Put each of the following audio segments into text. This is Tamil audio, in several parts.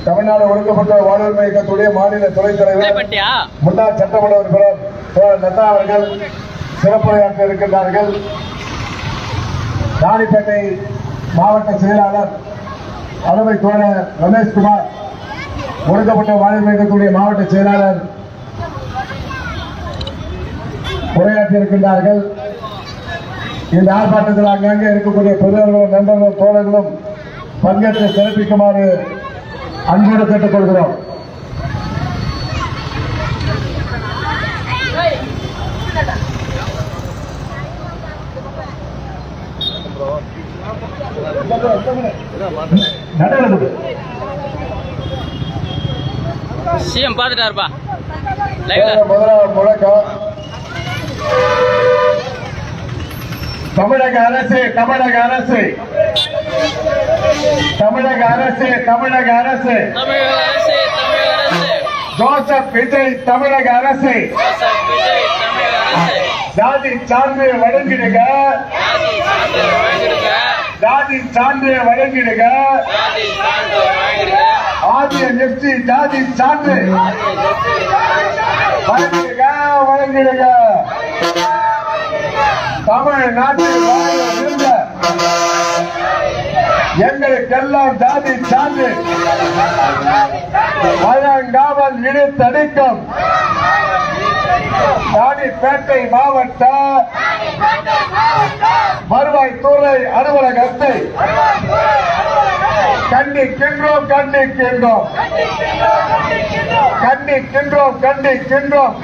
தமிழ்நாடு ஒடுக்கப்பட்ட வாழ்வுரிமை இயக்கத்துடைய மாநில துணைத் தலைவர் முன்னாள் சட்டமன்ற உறுப்பினர் தோழர் லதா அவர்கள் சிறப்புரையாற்ற இருக்கின்றார்கள். ராணிப்பேட்டை மாவட்ட செயலாளர் அலுவலை தோழர் ரமேஷ்குமார், ஒடுக்கப்பட்ட வாழ்வுரிமை இயக்கத்துடைய மாவட்ட செயலாளர் உரையாற்றி இருக்கின்றார்கள். இந்த ஆர்ப்பாட்டத்தில் அங்கங்கே இருக்கக்கூடிய பெரியவர்களும் நண்பர்களும் தோழர்களும் பங்கேற்று சிறப்பிக்குமாறு அன்போடு கேட்டுக் கொள்கிறோம். சிஎம் பாத்துட்டாருப்பா. முதலாவது முழக்கம் தமிழக அரசு தமிழக அரசு தமிழக அரசு தமிழக அரசு ஜோசப் விஜய் தமிழக அரசு ஜாதி சான்று வழங்கிடுக, ஜாதி சான்று வழங்கிடுக, ஆதிஎன்எஃப்சி ஜாதி சான்று வழங்கிடுக வழங்கிடுக. தமிழ்நாட்டில் வாழ்ந்த எங்களுக்கெல்லாம் ஜாதி சான்று வழங்காமல் இழுத்தடிக்கும் ராணிப்பேட்டை மாவட்ட வருவாய்த்துறை அலுவலகத்தை கண்டிக்கின்றோம் கண்டிக்கின்றோம் கண்டிக்கின்றோம் கண்டிக்கின்றோம்.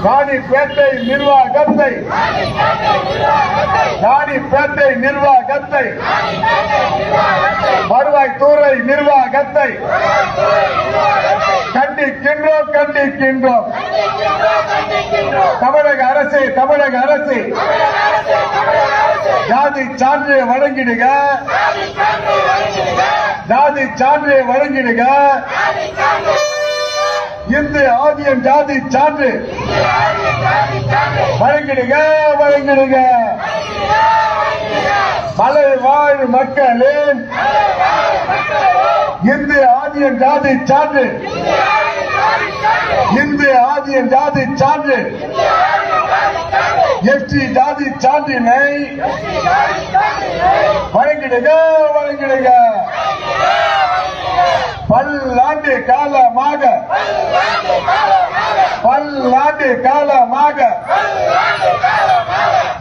ராணிப்பேட்டை நிர்வாகத்தை ராணிப்பேட்டை நிர்வாகத்தை வருவாய்த்துறை நிர்வாகத்தை கண்டிக்கின்றோம் கண்டிக்கின்றோம். தமிழக அரசு தமிழக அரசு ஜாதி சான்று வழங்கிடுக, ஜாதி சான்று வழங்கிடுக. இந்து ஆதியம் ஜாதி சான்று வழங்கிடுக வழங்கிடுக. மலை வாழ் மக்களின் இந்து ஆதியம் ஜாதி சான்று இந்து ஆதியம் ஜாதி சான்று எஸ்டி ஜாதி சான்றினை வழங்கிடுக வழங்கிடுக. பல்லாண்டு காலமாக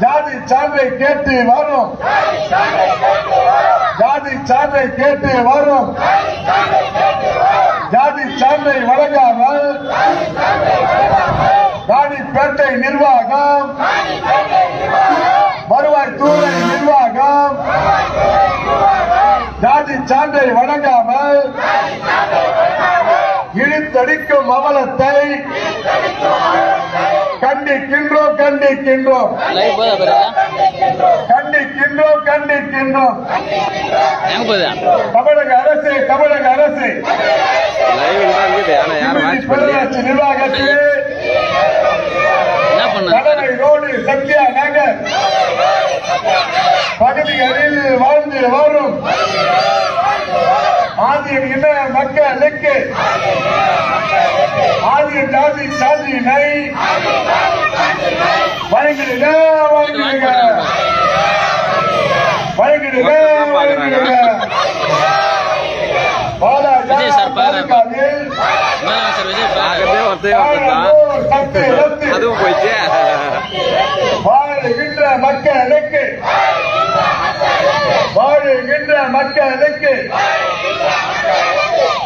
ஜாதி சான்றை கேட்டு வரும், ஜாதி சான்றை கேட்டு வரும். ஜாதி சான்றை வழங்காமல் ராணிப்பேட்டை நிர்வாகம் வருவாய்த்துறை நிர்வாகம் ஜாதி சான்றை வழங்காமல் இழுத்தடிக்கும் அவலத்தை கண்டிக்கின்றோம் கண்டிக்கின்றோம் கண்டிக்கின்றோம் கண்டிக்கின்றோம். தமிழக அரசு தமிழக அரசு பேரூராட்சி நிர்வாகத்தில் கடலை ரோடு சத்யா நகர் பகுதிகளில் வாழ்ந்து வரும் ஆதியம் இன மக்களுக்கு ஆதியம் ஜாதி சான்றினை வழங்கிடுக வழங்கிடுக வழங்கிடுக வழங்கிடுக. அதுவும் போயிடுச்சு. வாழுகின்ற மக்களுக்கு வாழுகின்ற மக்களுக்கு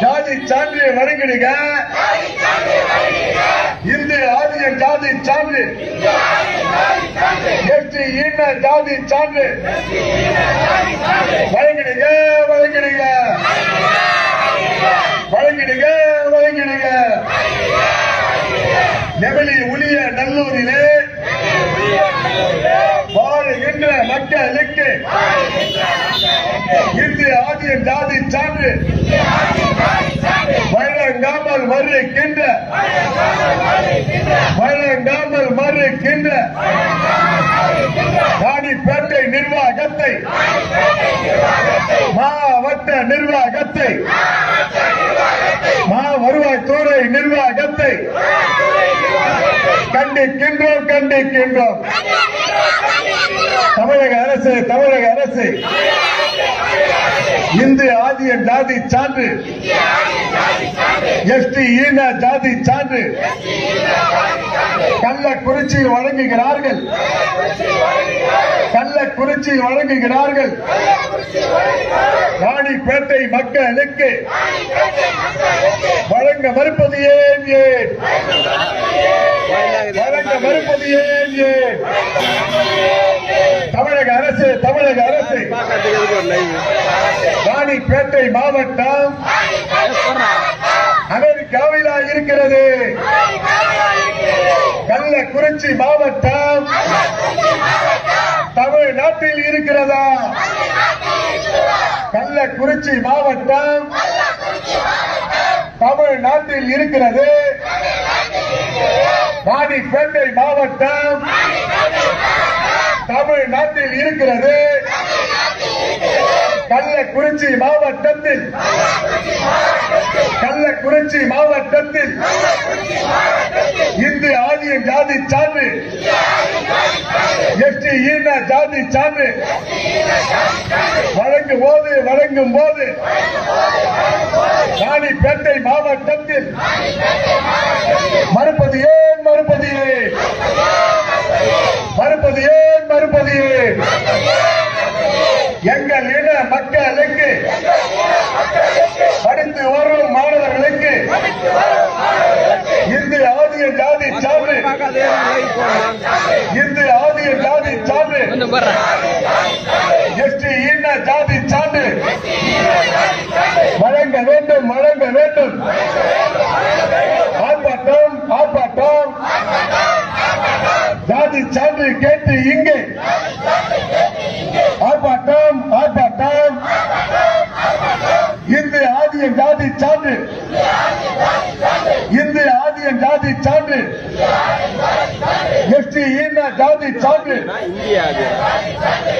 ஜாதி சான்று வழங்கிடுக, இந்து ஆதியம் ஜாதி சான்று எஸ்டி ஈன ஜாதி சான்று வழங்கிடுக வழங்கிடுக வழங்கிடுக வழங்கிடுக. நெமிலி உளிய நல்லூரிலே வாழுகின்ற மக்களுக்கு இந்து ஆதியம் ஜாதி சான்று வழங்காமல் மறுக்கின்ற ராணிப்பேட்டை நிர்வாகத்தை மாவட்ட நிர்வாக நிர்வாகத்தை வருவாய்த்துறை நிர்வாகத்தை கண்டிக்கின்றோம் கண்டிக்கின்றோம். தமிழக அரசு இந்து ஆதிய ஜாதி சான்று எஸ்டி ஈன ஜாதி சான்று கள்ளக்குறிச்சியில் வழங்குகிறார்கள். ராணிப்பேட்டை மக்களுக்கு வழங்க மறுப்பது ஏன்? தமிழக அரசு ராணிப்பேட்டை மாவட்டம் அமெரிக்காவில் இருக்கிறது. கள்ளக்குறிச்சி மாவட்டம் தமிழ்நாட்டில் இருக்கிறதா? கள்ளக்குறிச்சி மாவட்டம் தமிழ்நாட்டில் இருக்கிறது. ராணிப்பேட்டை மாவட்டம் தமிழ்நாட்டில் இருக்கிறது. கள்ளக்குறிச்சி மாவட்டத்தில் இந்து ஆதிய ஜாதி சான்று எஸ்டி ஈன ஜாதி சான்று வழங்கும் போது ராணிப்பேட்டை மாவட்டத்தில் மறுப்பது ஏன்? எங்கள் இன மக்களுக்கு படித்து வரும் மாணவர்களுக்கு இந்து ஆதிய ஜாதி சான்று எஸ்டி ஈன ஜாதி சான்று வழங்க வேண்டும். ஆர்ப்பாட்டம் ஜாதி சான்று கேட்டு இங்கே ஆர்ப்பாட்டம் இந்து ஆதிய ஜாதி சான்று எஸ்டி ஈன ஜாதி சான்று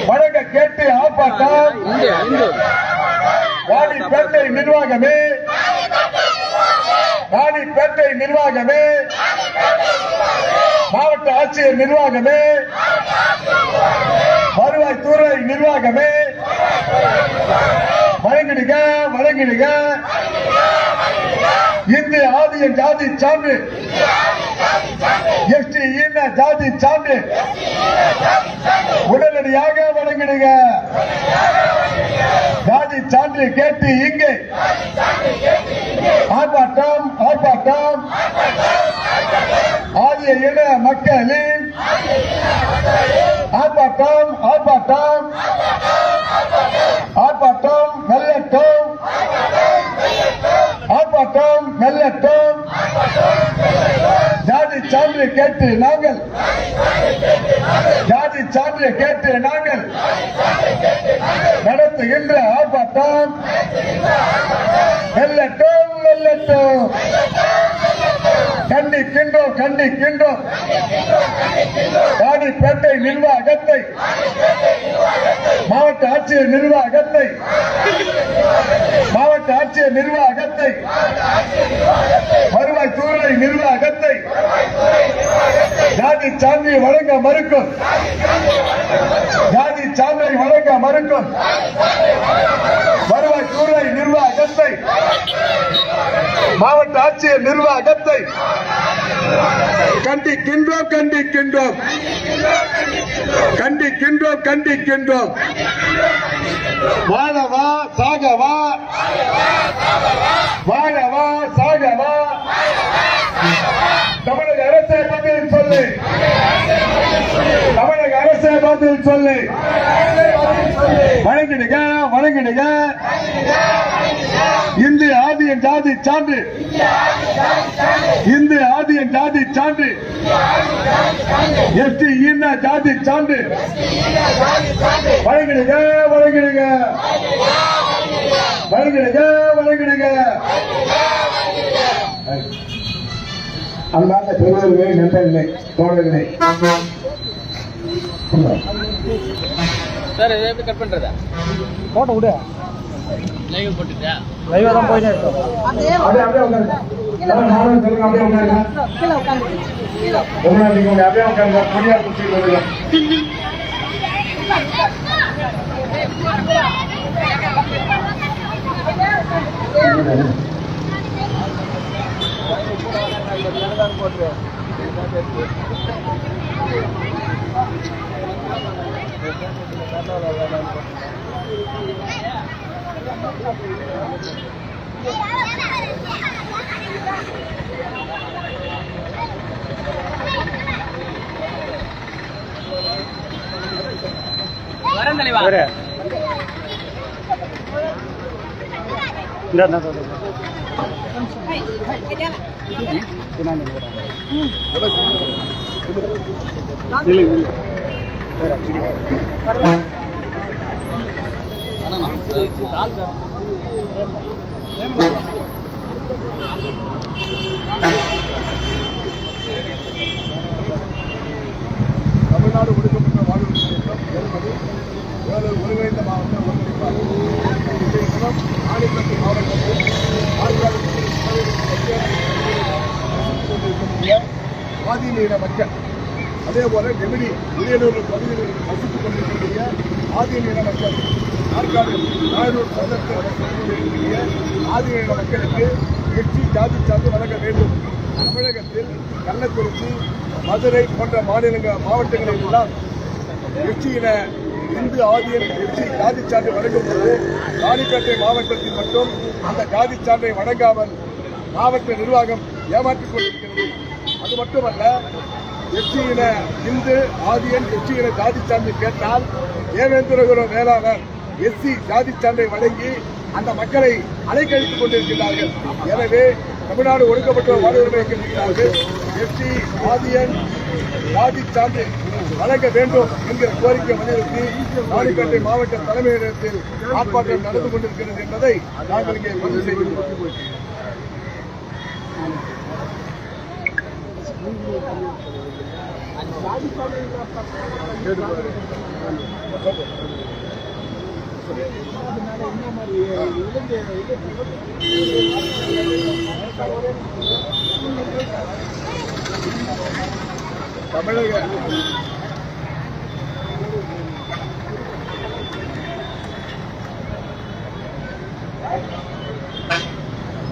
வழங்க கேட்டு ஆர்ப்பாட்டம். ராணிப்பேட்டை நிர்வாகமே மாவட்ட ஆட்சியர் நிர்வாகமே வருவாய்த்துறை நிர்வாகமே வழங்கிடுக. இந்து ஆதிய ஜாதி சான்று எஸ்டி ஈன ஜாதி சான்று உடனடியாக வழங்கிடுக. ஜாதி சான்று கேட்டு இங்கே ஆர்ப்பாட்டம் ஆதிய இன மக்களின் ஆர்ப்பாட்டம் வெல்லட்டும். ஜாதி சான்று கேட்டு நாங்கள் நடத்துகின்ற ஆர்ப்பாட்டம் வெல்லட்டும். கண்டிக்கின்றோம். ராணிப்பேட்டை நிர்வாகத்தை மாவட்ட ஆட்சியர் நிர்வாகத்தை வருவாய்த்துறை நிர்வாகத்தை ஜாதி சான்றை வழங்க மறுக்கும். வருவாய்த்துறை நிர்வாகத்தை மாவட்ட ஆட்சியர் நிர்வாகத்தை கண்டிக்கின்றோம். வாழவா சாகவா தமிழக அரசே பதில் சொல்லு. வழங்கிடுக. இந்து ஆதிய ஜாதி சான்று எஸ்டி ஈன ஜாதி சான்று வழங்கிடுக. அன்பார்ந்த பெரியவர்களே, நண்பர்களே, தோழர்களே, சார் இதை எப்படி கட் பண்றதா? போட்டோ விடு. லைவ் போட்டுட்டா லைவா தான் போயிட்டே இருக்கோம். அப்படியே உட்காருங்க. மாணவர்கள் சொல்லுங்க, அப்படியே உட்காருங்க. கீழே உட்காந்து நீங்க அப்படியே உட்காருங்க. கொடியார் குச்சியில் வருங்க. வரேன் தலைவா. தமிழ்நாடு ஒடுக்கப்பட்ட வாழ்வு ஏற்பது ஒருங்கிணைந்த மாவட்ட ஒருங்கிணைப்பாளர் ஆணிப்பட்டி மாவட்டத்தில் ஆதிநீர மக்கள், அதே போல நெமிடி உரியலூர் பகுதியில் வசித்துக் கொண்டிருக்கக்கூடிய ஆதிநீர மக்கள், ஆற்காடு நாயனூர் சந்தத்தில் வசித்துக் கொண்டிருக்கக்கூடிய ஆதிநீர மக்களுக்கு எச்சி ஜாதி சார்ந்து வழங்க வேண்டும். தமிழகத்தில் கள்ளக்குறிச்சி, மதுரை போன்ற மாவட்டங்களில் எல்லாம் எச்சியின இந்து ஆதியன் எச்சி ஜாதி சான்றை வழங்கும் போது ராணிப்பேட்டை மாவட்டத்தில் மட்டும் அந்த ஜாதி சான்றை வழங்காமல் மாவட்ட நிர்வாகம் ஏமாற்றிக் கொண்டிருக்கிறது. அது மட்டுமல்ல, எச்சியின இந்து ஆதியன் எச்சியின ஜாதி சான்றை கேட்டால் தேவேந்திரகுல வேளாளர் எஸ்சி ஜாதி சான்றை வழங்கி அந்த மக்களை அலைக்கழித்துக் கொண்டிருக்கிறார்கள். எனவே தமிழ்நாடு ஒடுக்கப்பட்ட வாழ்வுரிமை இருக்கிறார்கள். எஸ்சி ஆதியன் ஜாதி சான்று வழங்க வேண்டும் என்கிற கோரிக்கை வலியுறுத்தி ராணிப்பேட்டை மாவட்ட தலைமையிடத்தில் ஆர்ப்பாட்டம் நடந்து கொண்டிருக்கிறது என்பதை நாங்கள் இங்கே பதிவு செய்கிறோம்.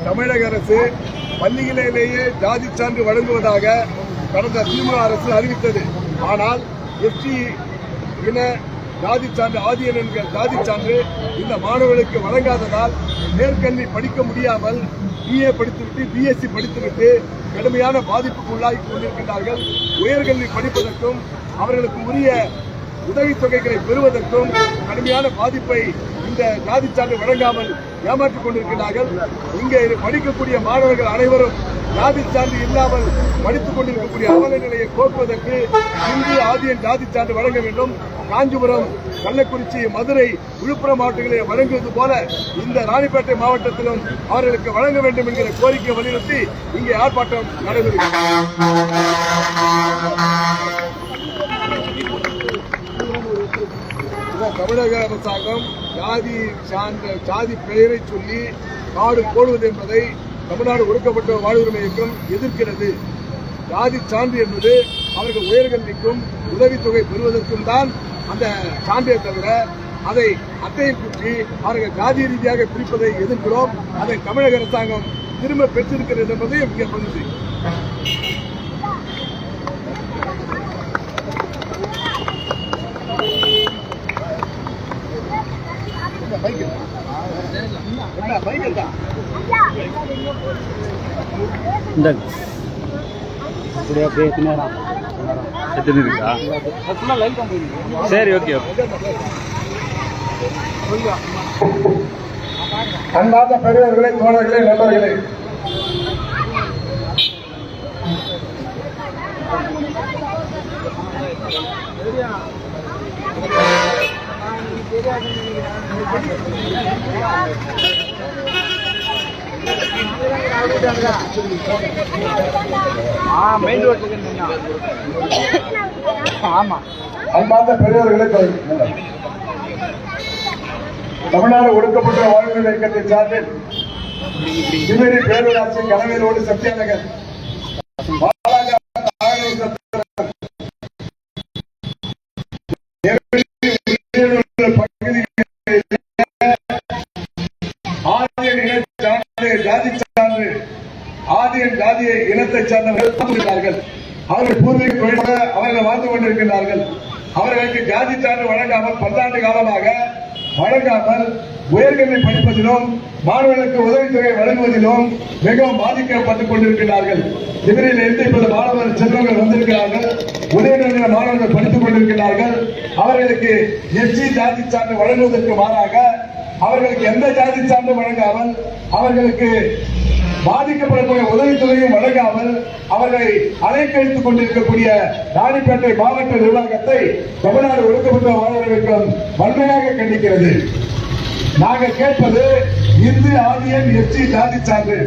தமிழக அரசு பள்ளிகளிலேயே ஜாதி சான்று வழங்குவதாக கடந்த திமுக அரசு அறிவித்தது. ஆனால் எஸ்டி இன ஜாதி சான்று ஆதியன் என்கிற ஜாதி சான்று இந்த மாணவர்களுக்கு வழங்காததால் மேற்கல்வி படிக்க முடியாமல் பிஏ படித்துவிட்டு பிஎஸ்சி படித்துவிட்டு கடுமையான பாதிப்புக்கு உள்ளாகி கொண்டிருக்கிறார்கள். உயர்கல்வி படிப்பதற்கும் அவர்களுக்கு உரிய உதவித்தொகைகளை பெறுவதற்கும் கடுமையான பாதிப்பை இந்த ஜாதி சான்று வழங்காமல் ஏமாற்றிக் கொண்டிருக்கிறார்கள். இங்கே படிக்கக்கூடிய மாணவர்கள் அனைவரும் ஜாதி சான்று இல்லாமல் படித்துக் கொண்டிருக்கக்கூடிய அவல நிலையை போக்குவதற்கு இந்து ஆதியன் ஜாதி சான்று வழங்க வேண்டும். காஞ்சிபுரம், கள்ளக்குறிச்சி, மதுரை, விழுப்புரம் மாவட்டங்களில் வழங்குவது போல இந்த ராணிப்பேட்டை மாவட்டத்திலும் அவர்களுக்கு வழங்க வேண்டும் என்கிற கோரிக்கை வலியுறுத்தி இங்கே ஆர்ப்பாட்டம் நடைபெறுகிறது. தமிழக அரசாங்கம் ஜாதி பெயரை சொல்லி காடு போடுவது என்பதை தமிழ்நாடு ஒடுக்கப்பட்ட வாழ்வுரிமை இயக்கம் எதிர்க்கிறது. ஜாதி சான்று என்பது அவர்கள் உயர்கல்விக்கும் உதவித்தொகை பெறுவதற்கும் தான் அந்த சான்றை தவிர அதை அட்டையில் குற்றி அவர்கள் ஜாதி ரீதியாக பிரிப்பதை எதிர்க்கிறோம். அதை தமிழக அரசாங்கம் திரும்ப பெற்றிருக்கிறது என்பதை இங்கே பதிவு செய்யும். சரி, ஓகே. அன்பார்ந்த பெரியவர்களே, தோழர்களே, நண்பர்களே, மெயின் ரோட்டுக்கு ஆமா. அன்பார்ந்த பெரியவர்களே, தமிழ்நாடு ஒடுக்கப்பட்ட வாழ்வுரிமை இயக்கத்தின் சார்பில் சிவரி பேரூராட்சி கனவேலோடு சத்யாநகர் ஜாதியை இனத்தை சார்ந்தவர்கள் அவர்கள் பூர்வீக தொழிலாக அவர்கள் வாழ்ந்து கொண்டிருக்கிறார்கள். அவர்களுக்கு ஜாதி சான்று வழங்காமல் பல்லாண்டு காலமாக வழங்காமல் உயர்கல்வி படிப்பதிலும் மாணவர்களுக்கு உதவித்தொகை வழங்குவதிலும் மிகவும் பாதிக்கப்பட்டுக் கொண்டிருக்கிறார்கள். இவரில் இருந்து இப்போது மாணவர் செல்வங்கள் வந்திருக்கிறார்கள். உதயநிலை மாணவர்கள் படித்துக் கொண்டிருக்கிறார்கள். அவர்களுக்கு எஸ்சி ஜாதி சான்று வழங்குவதற்கு மாறாக அவர்களுக்கு எந்த ஜாதி சான்று வழங்காமல் அவர்களுக்கு பாதிக்கப்படக்கூடிய உதவித்தொகையும் வழங்காமல் அவர்களை அலைக்கழித்துக் கொண்டிருக்கக்கூடிய ராணிப்பேட்டை மாவட்ட நிர்வாகத்தை தமிழ்நாடு ஒடுக்கப்பட்ட வாழ்வர்களுக்கும் வன்மையாக கண்டிக்கிறது. நாங்கள் கேட்பது இந்து ஆதியன் எஸ்சி ஜாதி சான்று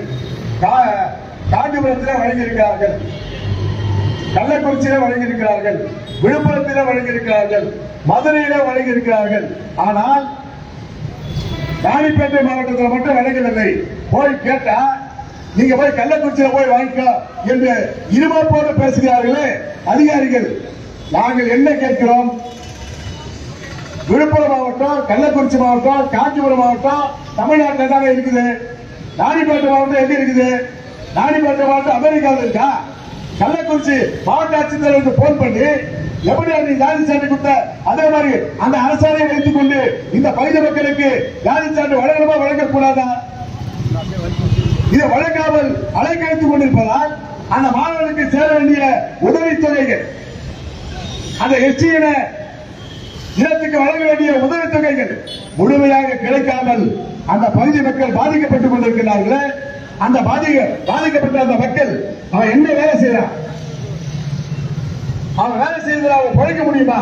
காஞ்சிபுரத்தில் வழங்கியிருக்கிறார்கள், கள்ளக்குறிச்சியில வழங்கியிருக்கிறார்கள், விழுப்புரத்தில வழங்கியிருக்கிறார்கள், மதுரையில வழங்கியிருக்கிறார்கள். ஆனால் ராணிப்பேட்டை மாவட்டத்தில் மட்டும் வழங்கவில்லை. போய் கேட்டா நீங்க போய் கள்ளக்குறிச்சியில போய் வாங்கிக்க என்று இருமாப்போடு பேசுகிறார்களே அதிகாரிகள். நாங்கள் என்ன கேட்கிறோம்? விழுப்புரம் மாவட்டம், கள்ளக்குறிச்சி மாவட்டம், காஞ்சிபுரம் மாவட்டம் தமிழ்நாட்டில் தானே இருக்குது. ராணிப்பேட்டை மாவட்டம் எங்க இருக்குது? ராணிப்பேட்டை மாவட்டம் அமெரிக்காவில் இருக்கா? கள்ளக்குறிச்சி மாவட்ட ஆட்சித்தலைவருக்கு போன் பண்ணி எப்படி நீ ஜாதி சான்று கொடுத்த அதே மாதிரி அந்த அரசாணையை வைத்துக் கொண்டு இந்த பகுதி மக்களுக்கு ஜாதி சான்று வழங்கணுமா வழங்கக்கூடாதா? இதை வழங்காமல் அலைக்கழித்துக் கொண்டிருப்பதால் அந்த மாணவர்களுக்கு சேர வேண்டிய உதவித்தொகைகள், அந்த எஸ்சி இனத்துக்கு வழங்க வேண்டிய உதவித்தொகைகள் முழுமையாக கிடைக்காமல் அந்த பகுதி மக்கள் பாதிக்கப்பட்டுக் கொண்டிருக்கிறார்கள். அந்த பாதிக்கப்பட்ட அந்த மக்கள் அவன் என்ன வேலை செய்யறான்? அவன் வேலை செய்ததில் அவன் பழைக்க முடியுமா?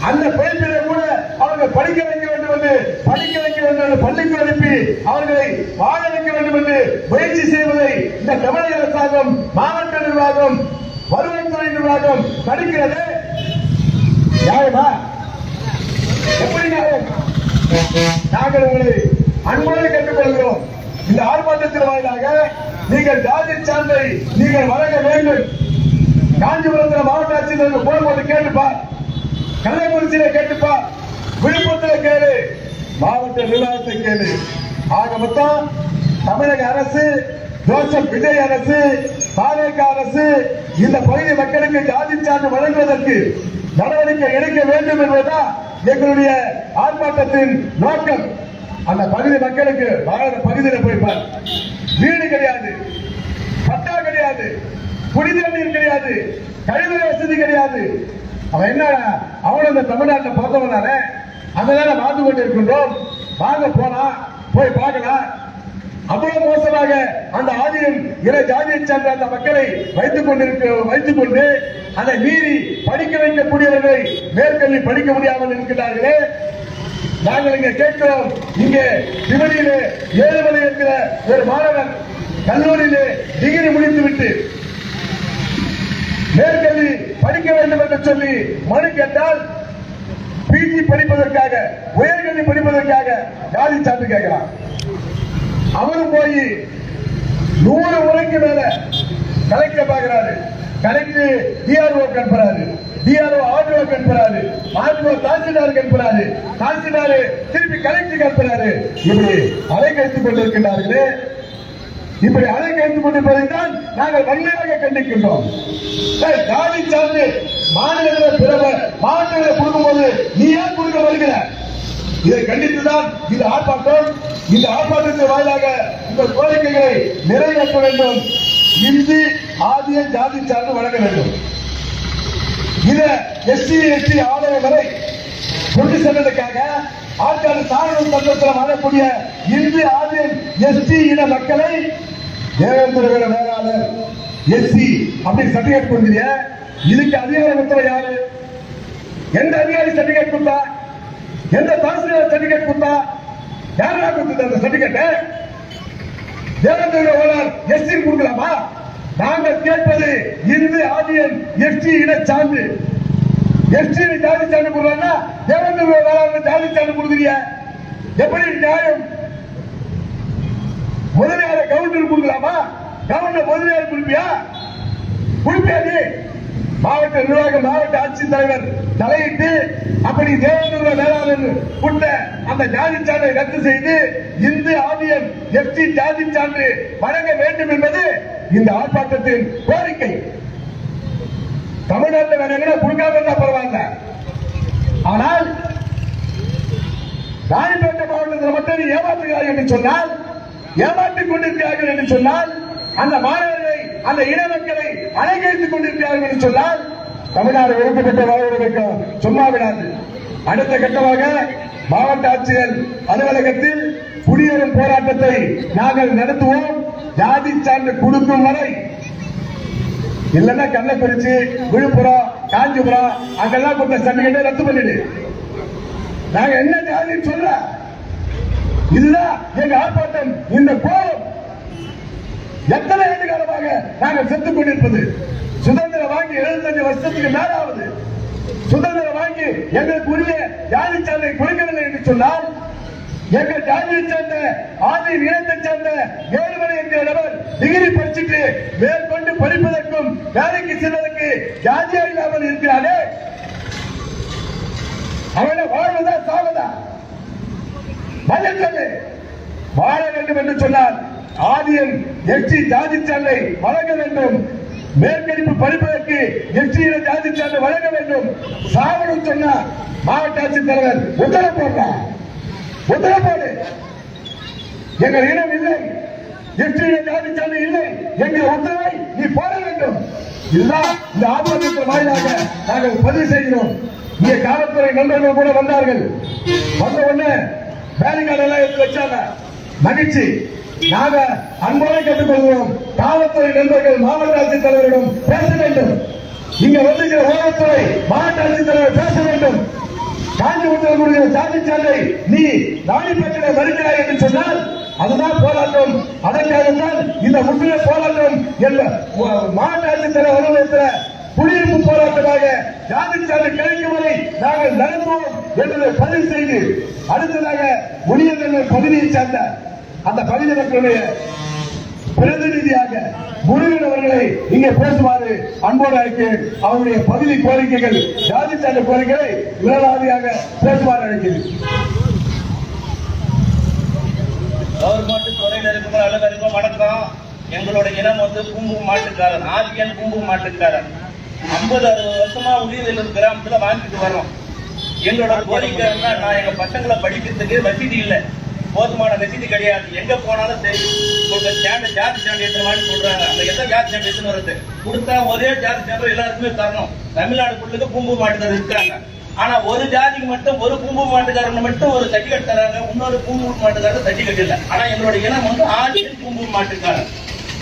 அந்த பயிற்சியை கூட அவர்கள் படிக்க வைக்க வேண்டும் என்று பள்ளிக்கு அனுப்பி அவர்களை வாழ வைக்க வேண்டும் என்று முயற்சி செய்வதை இந்த தமிழக அரசாங்கம், மாவட்ட நிர்வாகம், வருவாய்த்துறை நிர்வாகம் தடுக்கிறது. நியாயமா? எப்படி நியாயம்? நாங்கள் உங்களை அன்போடு கேட்டுக்கொள்கிறோம். இந்த ஆர்ப்பாட்டத்தின் வாயிலாக நீங்கள் ஜாதி சான்றை நீங்கள் வழங்க வேண்டும். காஞ்சிபுரத்தில் மாவட்ட ஆட்சியர் போது கேட்டுப்பார், கள்ளக்குறிச்சியில கேட்டுப்பா, விழுப்புரத்தில் கேளு, மாவட்ட நிர்வாகத்தை கேளு. ஆக மொத்தம் தமிழக அரசு, ஜோசப் விஜய் அரசு, பாஜக அரசு இந்த பகுதி மக்களுக்கு ஜாதி சான்று வழங்குவதற்கு நடவடிக்கை எடுக்க வேண்டும் என்பதுதான் எங்களுடைய ஆர்ப்பாட்டத்தின் நோக்கம். அந்த பகுதி மக்களுக்கு பகுதியில் போய்ப்பார், வீடு கிடையாது, பட்டா கிடையாது, குடிநீர் கிடையாது, கழிவறை வசதி கிடையாது. அவன் என்ன அவனும் இந்த தமிழ்நாட்டில் பிறந்தவனால அதனால வாழ்ந்து கொண்டு இருக்கின்றோம். வாங்க போலாம், போய் பார்க்கலாம். அவ்வளவு மோசமாக அந்த ஆதியம் இன ஜாதியை சார்ந்த அந்த மக்களை வைத்துக் கொண்டு அதை மீறி படிக்க வைக்கக்கூடியவர்களை மேற்கல்வி படிக்க முடியாமல் இருக்கிறார்களே. நாங்கள் இங்க கேட்கிறோம். இங்கே சிவனியிலே ஏழுமலை என்கிற ஒரு மாணவன் கல்லூரியிலே டிகிரி முடித்துவிட்டு மேற்கல்வி படிக்க வேண்டும் என்று சொல்லி மனு கேட்டால் பிஜி படிப்பதற்காக, உயர்கல்வி படிப்பதற்காக ஜாதி சான்று கேட்கிறான். அவரும் போய் 100 முறைக்கு மேல கலெக்டர் பார்க்கிறாரு. கலெக்டர் டிஆர்ஓ கற்பறாரு, டிஆர்ஓ ஆர்டிஓ கற்பறாரு, ஆர்டிஓ தாசில்தார் கற்பறாரு, தாசில்தார் திருப்பி கலெக்டர் கற்பறாரு. இப்படி அலைக்கழித்துக் கொண்டிருக்கிறார்களே. இப்படி அலைக்கழித்துக் கொண்டிருப்பதைத்தான் நாங்கள் வன்மையாக கண்டிக்கின்றோம். ஜாதி சார்ந்து மாநிலங்களை கொடுக்கும்போது நீ ஏன் கொடுக்க வருகிற? இதை கண்டித்துதான் இந்த ஆர்ப்பாட்டம். இந்த ஆர்ப்பாட்டத்தின் வாயிலாக இந்த கோரிக்கைகளை நிறைவேற்ற வேண்டும். இந்தி ஆதிய ஜாதி சார்ந்து வழங்க வேண்டும். இதை எஸ்சி ஆலயம் வரை கொண்டு சென்றதற்காக ஆட்காடு சாரணம் சட்டத்தில் வாழக்கூடிய இந்து ஆதியம் எஸ்டி இன மக்களை தேவேந்திர வேளாளர் எஸ்சி அப்படி சர்டிபிகேட் கொடுத்தீங்க. இதுக்கு அதிகாரம் கொடுத்தவ யாரு? எந்த அதிகாரி சர்டிபிகேட் கொடுத்தா? எந்த தாசில்தார் சர்டிபிகேட் கொடுத்தா? யாரா கொடுத்தது அந்த சர்டிபிகேட்? தேவேந்திர வேளாளர் எஸ்சி கொடுக்கலாமா? நாங்கள் கேட்பது இந்து ஆதியம் எஸ்டி இன சான்று. எஸ்டி ஜாதி சான்று கொடுறாங்க, தேவேந்திர வேளாளர் ஜாதி சான்று கொடுக்குறீங்க. எப்படி நியாயம்? முதலியார் கவுண்டர் கொடுக்கலாமா? கவுண்டர் முதலியார் கொடுப்பியா? கொடுப்பியாது. மாவட்ட நிர்வாகம், மாவட்ட ஆட்சித்தலைவர் தலையிட்டு அப்படி தேவேந்திர வேளாளர் கொண்ட அந்த ஜாதி சான்றை ரத்து செய்து இந்து ஆதியம் எஸ்டி ஜாதி சான்று வழங்க வேண்டும் என்பது இந்த ஆர்ப்பாட்டத்தின் கோரிக்கை. தமிழ்நாட்டில் வேற எங்க கொடுக்காம இருந்தா பரவாயில்ல. ஆனால் ராணிப்பேட்டை மாவட்டத்தில் மட்டும் ஏமாற்றுகிறார்கள் என்று சொன்னால், ஏமாற்றிக் கொண்டிருக்கிறார்கள் என்று சொன்னால், அந்த மாணவர்களை, அந்த இன மக்களை அலைக்கழித்துக் கொண்டிருக்கிறார்கள் என்று சொன்னால் தமிழ்நாடு ஒடுக்கப்பட்ட மாவட்டம் சும்மா விடாது. அடுத்த கட்டமாக மாவட்ட ஆட்சியர் அலுவலகத்தில் குடியேறும் போராட்டத்தை நாங்கள் நடத்துவோம். ஜாதி சான்று கொடுக்கும் வரை. இல்லைன்னா கள்ளக்குறிச்சி, விழுப்புரம், காஞ்சிபுரம் அங்கெல்லாம் கொடுத்த சர்டிபிகேட்டை ரத்து பண்ணிடு. நாங்க என்ன ஜாதி சொல்ல, இதுதான் எங்க ஆர்ப்பாட்டம். இந்த கோலம் எத்தனை ஆண்டு காலமாக நாங்கள் செத்துக் கொண்டிருப்பது. சுதந்திரம் வாங்கி 75 வருஷத்துக்கு மேலாவது. சுதந்திரம் வாங்கி எங்களுக்கு உரிய ஜாதி சான்றை கொடுக்கவில்லை என்று சொன்னால், எங்கள் ஜாதியை சேர்ந்த ஆதி இனத்தை சேர்ந்த ஏழுமலை என்கிற நபர் டிகிரி படிச்சுட்டு மேற்கொண்டு படிப்பதற்கும் வேலைக்கு செல்வதற்கு ஜாதியா இல்லாமல் இருக்கிறானே, அவனை வாழ்வதா சாவதா? பதில் வாழ வேண்டும் என்று சொன்னால் ஆதியம் எஸ்டி ஜாதி சான்றை வழங்க வேண்டும். மேற்படிப்பு படிப்பதற்கு எஸ்டி ஜாதி சான்றை வழங்க வேண்டும். சாவணும் சொன்னா மாவட்ட ஆட்சித்தலைவர் உத்தரவு போடுறார். உத்தரவு போடு. எங்கள் இனம் இல்லை, எஸ்டி ஜாதி சான்று இல்லை என்கிற உத்தரவை நீ போட வேண்டும். இதுதான் இந்த ஆர்ப்பாட்டத்தின் வாயிலாக நாங்கள் பதிவு செய்கிறோம். இங்கே காவல்துறை நண்பர்கள் கூட வந்தார்கள். வந்த உடனே பேரிகார்டு எல்லாம் எடுத்து வச்சாங்க. மகிழ்ச்சி. நாங்க அன்போடு கேட்டுக்கொள்கிறோம், காவல்துறை நண்பர்கள் மாவட்ட ஆட்சித்தலைவரிடம் பேச வேண்டும். இங்க வந்து உளவுத்துறை மாவட்ட ஆட்சித்தலைவர் பேச வேண்டும். காஞ்சிபுரத்தில் ஜாதி சான்றை நீ ராணிப்பேட்டை மறுக்கிறாய் என்று சொன்னால் அதுதான் போராட்டம். அதற்காகத்தான் இந்த முற்றிய போராட்டம் மாவட்ட ஆட்சித்தலைவர் அலுவலகத்தில் குடியிருப்பு போராட்டமாக ஜாதி சான்று கிடைக்கும் வரை நாங்கள் நடத்துவோம் என்பதை பதிவு செய்து, அடுத்ததாக உரியநல்லூர் பகுதியை சேர்ந்த அந்த பகுதி மக்களுடைய பிரதிநிதியாக முருகன் அவர்களை இங்கே பேசுமாறு அன்போடு அழைக்கிறேன். அவருடைய பகுதி கோரிக்கைகள், ஜாதி சான்று கோரிக்கைகளை விரலாதியாக பேசுமாறு அழைக்கிறேன். கவர்மெண்ட் துறையில் இருக்கிற அலுவலகம் வணக்கம். எங்களோட இனம் வந்து பூம்பு மாட்டுக்காரன், ஆதியன் பூம்பு மாட்டுக்காரன். 50-60 வருஷமா உளியநல்லூர் கிராமத்துல வாங்கிட்டு வரோம். எங்களோட கோரிக்கை நான் எங்க பசங்களை படிக்கிறதுக்கு வசதி இல்லை, போதுமான வசதி கிடையாது. எங்க போனாலும் சரி ஜாதி சான்று எடுத்துவான்னு சொல்றாங்க. அந்த எந்த ஜாதி சான்று எடுத்துன்னு வருது கொடுத்தா ஒரே ஜாதி சான்று எல்லாருக்குமே தரணும். தமிழ்நாடு ஃபுல்லுக்கு பூம்பு மாட்டுக்காரர் இருக்காங்க. ஆனா ஒரு ஜாதிக்கு மட்டும், ஒரு பூம்பு மாட்டுக்காரன் மட்டும் ஒரு சர்டிபிகேட் தராங்க, இன்னொரு பூம்பு மாட்டுக்காரர் சர்டிபிகேட் இல்லை. ஆனா எங்களோட இனம் வந்து ஆதியன் பூம்பு மாட்டுக்காரன்.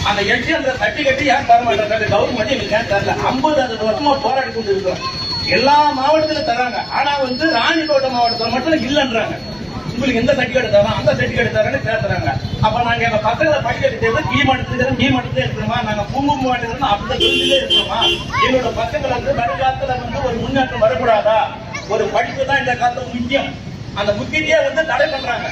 அந்த எட்டு அந்த சர்டிபிகேட் யார் தர மாட்டாங்க, கவர்மெண்ட் எங்களுக்கு ஏன் தரல? 50-60 வருஷமா போராடி கொண்டு இருக்கிறோம். எல்லா மாவட்டத்திலும் தராங்க. ஆனா வந்து ராணிப்பேட்டை மாவட்டத்தில் மட்டும் இல்லைன்றாங்க. உங்களுக்கு எந்த சர்டிபிகேட் தரோம், அந்த சர்டிபிகேட் தரேன்னு பேசுறாங்க. அப்ப நாங்க எங்க பசங்களை படிக்கிறது கீ மாட்டத்துல இருக்கிறோமா, நாங்க பூம்பு மாட்டுக்கிறோம் அந்த தொழிலே இருக்கிறோமா? எங்களோட பசங்களை வந்து வருங்காலத்துல வந்து ஒரு முன்னேற்றம் வரக்கூடாதா? ஒரு படிப்பு தான் இந்த காலத்துல முக்கியம். அந்த முக்கியத்தையே வந்து தடை பண்றாங்க.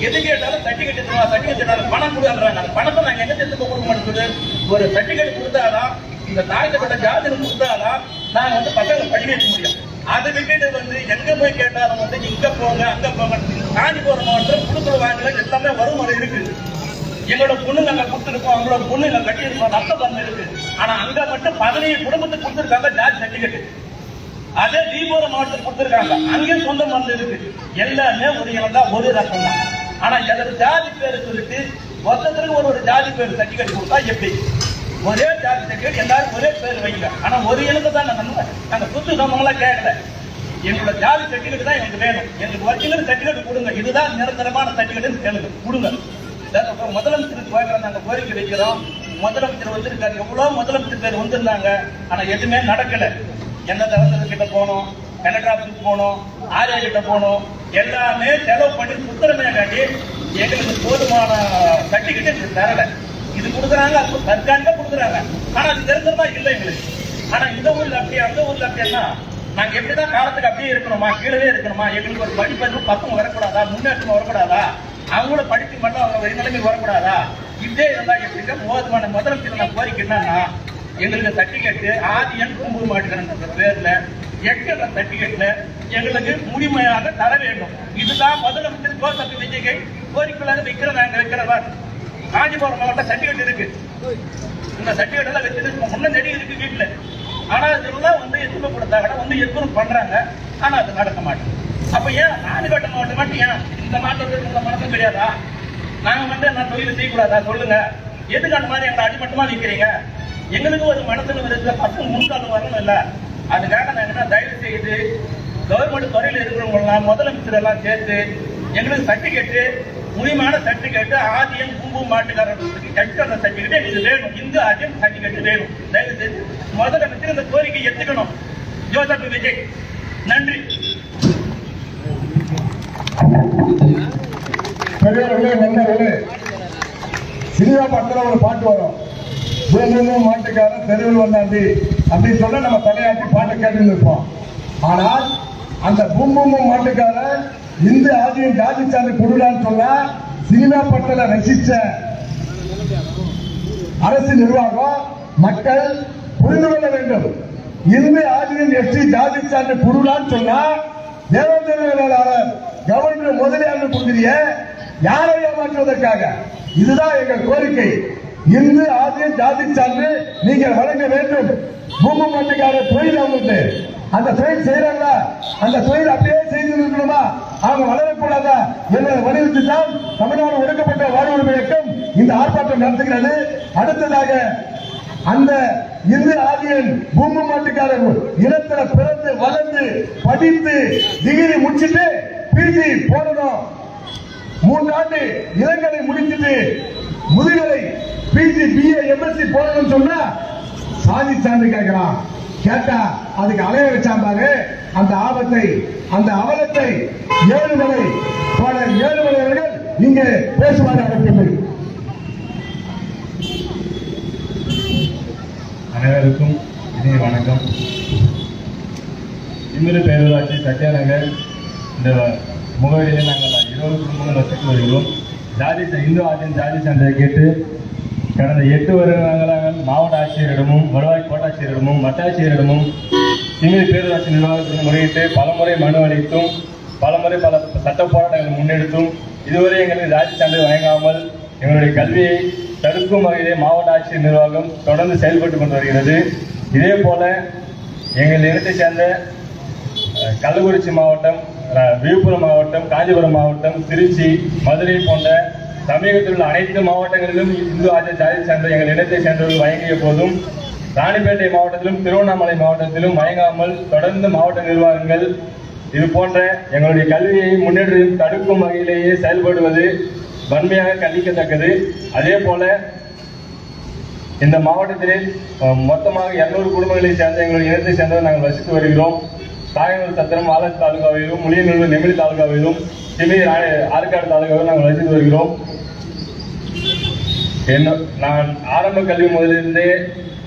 எது கேட்டாலும் சர்டிபிகேட் பணம் கொடுக்குறாங்க. அந்த பணத்தை நாங்க எங்க சேர்த்து கொடுக்க மாட்டேங்குது. ஒரு சர்டிபிகேட் கொடுத்தாதான், இந்த தாழ்த்தப்பட்ட ஜாதியில் கொடுத்தாதான் நாங்க வந்து பசங்களை படிக்க வைக்க முடியும். அதை விட்டுட்டு வந்து எங்க போய் கேட்டாலும் வந்து இங்க போங்க அங்க போங்க. காஞ்சிபுரம் மாவட்டம் குடுக்குற வாங்கல எல்லாமே வருமுறை இருக்கு. எங்களோட பொண்ணு நாங்க கொடுத்துருக்கோம், அவங்களோட பொண்ணு நாங்க கட்டியிருக்கோம், ரத்த பந்தம் இருக்கு. ஆனா அங்க மட்டும் 17 குடும்பத்துக்கு கொடுத்துருக்காங்க ஜாதி சர்டிபிகேட். அதே தீபோரம் மாவட்டத்துக்கு கொடுத்துருக்காங்க, அங்கேயும் சொந்த மருந்து இருக்கு. எல்லாமே ஒரு இனம் தான், ஒரு ரசம் தான். ஆனா எனக்கு ஜாதி பேரு சொல்லிட்டு ஒருத்தருக்கு ஒரு ஜாதி பேர் சர்டிபிகேட் கொடுத்தா எப்படி? ஒரே ஜாதி சர்டிபிகேட் எல்லாரும் ஒரே பேர் வைங்க. ஆனா ஒரு இனத்தை தான் நாங்க சொத்து சம்பவங்களா கேட்கல. எங்களோட ஜாதி சர்டிபிகேட் தான் எனக்கு வேணும். எங்களுக்கு ஒரிஜினல் சர்டிபிகேட் கொடுங்க. இதுதான் நிரந்தரமான சர்டிபிகேட் எனக்கு கொடுங்க. முதலமைச்சருக்கு நாங்க கோரிக்கை வைக்கிறோம். முதலமைச்சர் வந்திருக்காரு, எவ்வளவு முதலமைச்சர் பேர் வந்திருந்தாங்க. ஆனா எதுவுமே நடக்கல. எந்த தரத்துல கிட்ட போனோம், கலெக்டர் ஆபீஸுக்கு போனோம், ஆர்ஐ கிட்ட போனோம், எல்லாமே செலவு பண்ணி சுத்தரமே காட்டி எங்களுக்கு போதுமான சர்டிபிகேட் தரல. இது கொடுக்குறாங்க, அது தற்காலிகா கொடுக்குறாங்க. ஆனா அது நிரந்தரமா இல்லை எங்களுக்கு. ஆனா இந்த ஊர்ல அப்படியே, அந்த ஊர்ல அப்படின்னா நாங்க எப்படிதான் காலத்துக்கு அப்படியே இருக்கணுமா, கீழே இருக்கணுமா? எங்களுக்கு ஒரு படிப்பறிவு பசங்க வரக்கூடாதா, முன்னேற்றம் வரக்கூடாதா, அவங்கள படித்து மட்டும் அவங்க நிலைமைக்கு வரக்கூடாதா? இதே இருந்தா எப்படிங்க போதுமான முதலமைச்சர் கோரிக்கை என்னன்னா, எங்களுக்கு சர்டிபிகேட் ஆதியன் கும்பு மாட்டுக்கிற பேர்ல எங்க சர்டிபிகேட்ல எங்களுக்கு முழுமையாக தர வேண்டும். இதுதான் முதலமைச்சர் ஜோசப் விஜய் கோரிக்கையாக வைக்கிறதா. காஞ்சிபுரம் மாவட்ட சர்டிபிகேட் இருக்கு. இந்த சர்டிபிகேட் எல்லாம் வச்சுட்டு முன்னே இருக்கு வீட்டுல. ஆனா இதெல்லாம் எதிர்ப்பு கொடுத்தாங்கன்னா எதிர்ப்பு பண்றாங்க. ஆனா அது நடக்க மாட்டேங்குது. அப்ப ஏன் நாடுகாட்ட மாவட்டம் மட்டும் ஏன் இந்த மாவட்டத்துக்கு இந்த மனசும் கிடையாதா? நாங்க நான் தொழில் செய்யக்கூடாதா? சொல்லுங்க. எதுக்கு அந்த மாதிரி எங்களை அடிமட்டமா நிக்கிறீங்க? எங்களுக்கு ஒரு மனசுல இருக்கிற பசங்க முன்காலம் வரணும் இல்ல. அதுக்காக நாங்க தயவு செய்து கவர்மெண்ட் துறையில் இருக்கிறவங்க முதலமைச்சர் எல்லாம் சேர்த்து எங்களுக்கு சர்டிபிகேட், முழுமையான சர்டிபிகேட் ஆதியம் கும்பு மாட்டுக்காரர்களுக்கு கட்சி சர்டிபிகேட் இது வேணும். இந்து ஆதியம் சர்டிபிகேட் வேணும். தயவு செய்து முதலமைச்சர் இந்த கோரிக்கை எடுத்துக்கணும். ஜோசப் விஜய் நன்றி. சினிமா படத்துல ஒரு பாட்டு வரும், பூமும் மாட்டுக்காரன் தெருவில் வந்தாண்டி அப்படின்னு சொன்னா நம்ம தலையாட்டி பாட்டை கேட்டு இருப்போம். ஆனால் அந்த பூமும் மாட்டுக்காரன் இந்து ஆதியம் ஜாதி சார்ந்து கொடுடான்னு சொன்னா சினிமா படத்துல ரசிச்ச அரசு நிர்வாகம் மக்கள் புரிந்து கொள்ள வேண்டும். இந்து ஆதியம் எஸ்டி ஜாதி சார்ந்து கொடுடான்னு சொன்னா தேவேந்திர வேளாளர் கவர்னர் முதலியார் கொடுக்கிறிய யாரை ஏமாற்றுவதற்காக? இதுதான் எங்கள் கோரிக்கை. இந்து ஆதியம் ஜாதி சார்ந்து நீங்கள் வழங்க வேண்டும். பூமி மாட்டுக்காரர் தொழில் அவங்களுக்கு அந்த தொழில் செய்யறாங்களா, அந்த தொழில் அப்படியே செய்து இருக்கணுமா, அவங்க வளரக்கூடாதா என்பதை வலியுறுத்தி தான் தமிழ்நாடு ஒடுக்கப்பட்ட வாழ்வுரிமை இயக்கம் இந்த ஆர்ப்பாட்டம் நடத்துகிறது. அடுத்ததாக அந்த இந்து ஆதியன் பூமி மாட்டுக்காரர் இனத்துல பிறந்து வளர்ந்து படித்து டிகிரி முடிச்சுட்டு பிஜி போடணும். 3 ஆண்டு இளங்கலை முடிச்சுட்டு முதுகலை பிஜி பிஏ எம்எஸ்சி போடணும்னு சொன்னா சாதி சான்று கேட்கிறான். கேட்டா அதுக்கு அலைய வச்சாம்பாரு. அந்த ஆபத்தை, அந்த அவலத்தை ஏழுமலை அவர்கள் இங்கே பேசுவார். அனைவருக்கும் இனிய வணக்கம். திமிரு பேரூராட்சி சத்யாநகர் இந்த முகவரியில் நாங்கள் 20 குடும்பங்கள் வசித்து வருகிறோம். இந்து ஆதியம் ஜாதி சான்றை கேட்டு கடந்த 8 வருடங்களாக மாவட்ட ஆட்சியரிடமும் வருவாய் கோட்டாட்சியரிடமும் வட்டாட்சியரிடமும் திமிரு பேரூராட்சி நிர்வாகத்திற்கு முறையிட்டு பலமுறை மனு அளித்தும் பல சட்ட போராட்டங்களை முன்னெடுத்தும் இதுவரை எங்களுக்கு ஜாதி சான்றை வழங்காமல் எங்களுடைய கல்வியை தடுக்கும் வகையிலே மாவட்ட ஆட்சியர் நிர்வாகம் தொடர்ந்து செயல்பட்டு கொண்டு வருகிறது. இதே போல எங்கள் இனத்தை சேர்ந்த கள்ளக்குறிச்சி மாவட்டம், விழுப்புரம் மாவட்டம், காஞ்சிபுரம் மாவட்டம், திருச்சி, மதுரை போன்ற தமிழகத்தில் உள்ள அனைத்து மாவட்டங்களிலும் இந்து ஆதிய ஜாதி சான்றை எங்கள் இனத்தை சேர்ந்தவர்கள் வழங்கிய போதும் ராணிப்பேட்டை மாவட்டத்திலும் திருவண்ணாமலை மாவட்டத்திலும் வழங்காமல் தொடர்ந்து மாவட்ட நிர்வாகங்கள் இது போன்ற எங்களுடைய கல்வியை முன்னேற்றம் தடுக்கும் வகையிலேயே செயல்படுவது வன்மையாக கண்டிக்கத்தக்கது. அதே போல இந்த மாவட்டத்திலே மொத்தமாக 200 குடும்பங்களை சேர்ந்த எங்களுடைய இனத்தை சேர்ந்தவர் நாங்கள் வசித்து வருகிறோம். தாயனூர் சத்திரம் ஆலத்தி தாலுகாவிலும், முளியனூர் நெமிலி தாலுகாவிலும், திமிரி ஆற்காடு தாலுகாவிலும் நாங்கள் வசித்து வருகிறோம். நான் ஆரம்ப கல்வி முதலிருந்தே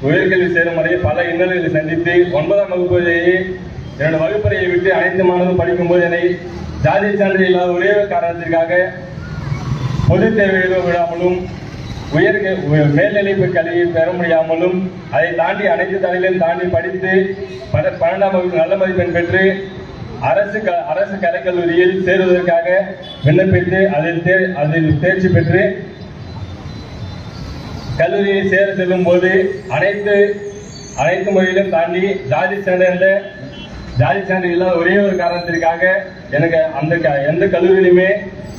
உயர்கல்வி சேரும் வரை பல இன்னல்களை சந்தித்து 9ஆம் வகுப்பிலேயே என்னோட வகுப்பறையை விட்டு அனைத்து மாணவர்கள் படிக்கும்போது என்னை ஜாதி சான்று இல்லாத ஒரே காரணத்திற்காக பொது தேர்வு எழுத விடாமலும் மேல்நிலை கல்வியை பெற முடியாமலும் அதை தாண்டி அனைத்து தடைகளையும் தாண்டி படித்து 12ஆம் வகுப்பு நல்ல மதிப்பெண் பெற்று அரசு கலைக்கல்லூரியில் சேருவதற்காக விண்ணப்பித்து அதில் தேர்ச்சி பெற்று கல்லூரியை சேர செல்லும் போது அனைத்து முறையிலும் தாண்டி ஜாதி சான்று இல்லாத ஒரே ஒரு காரணத்திற்காக எனக்கு எந்த கல்லூரியிலுமே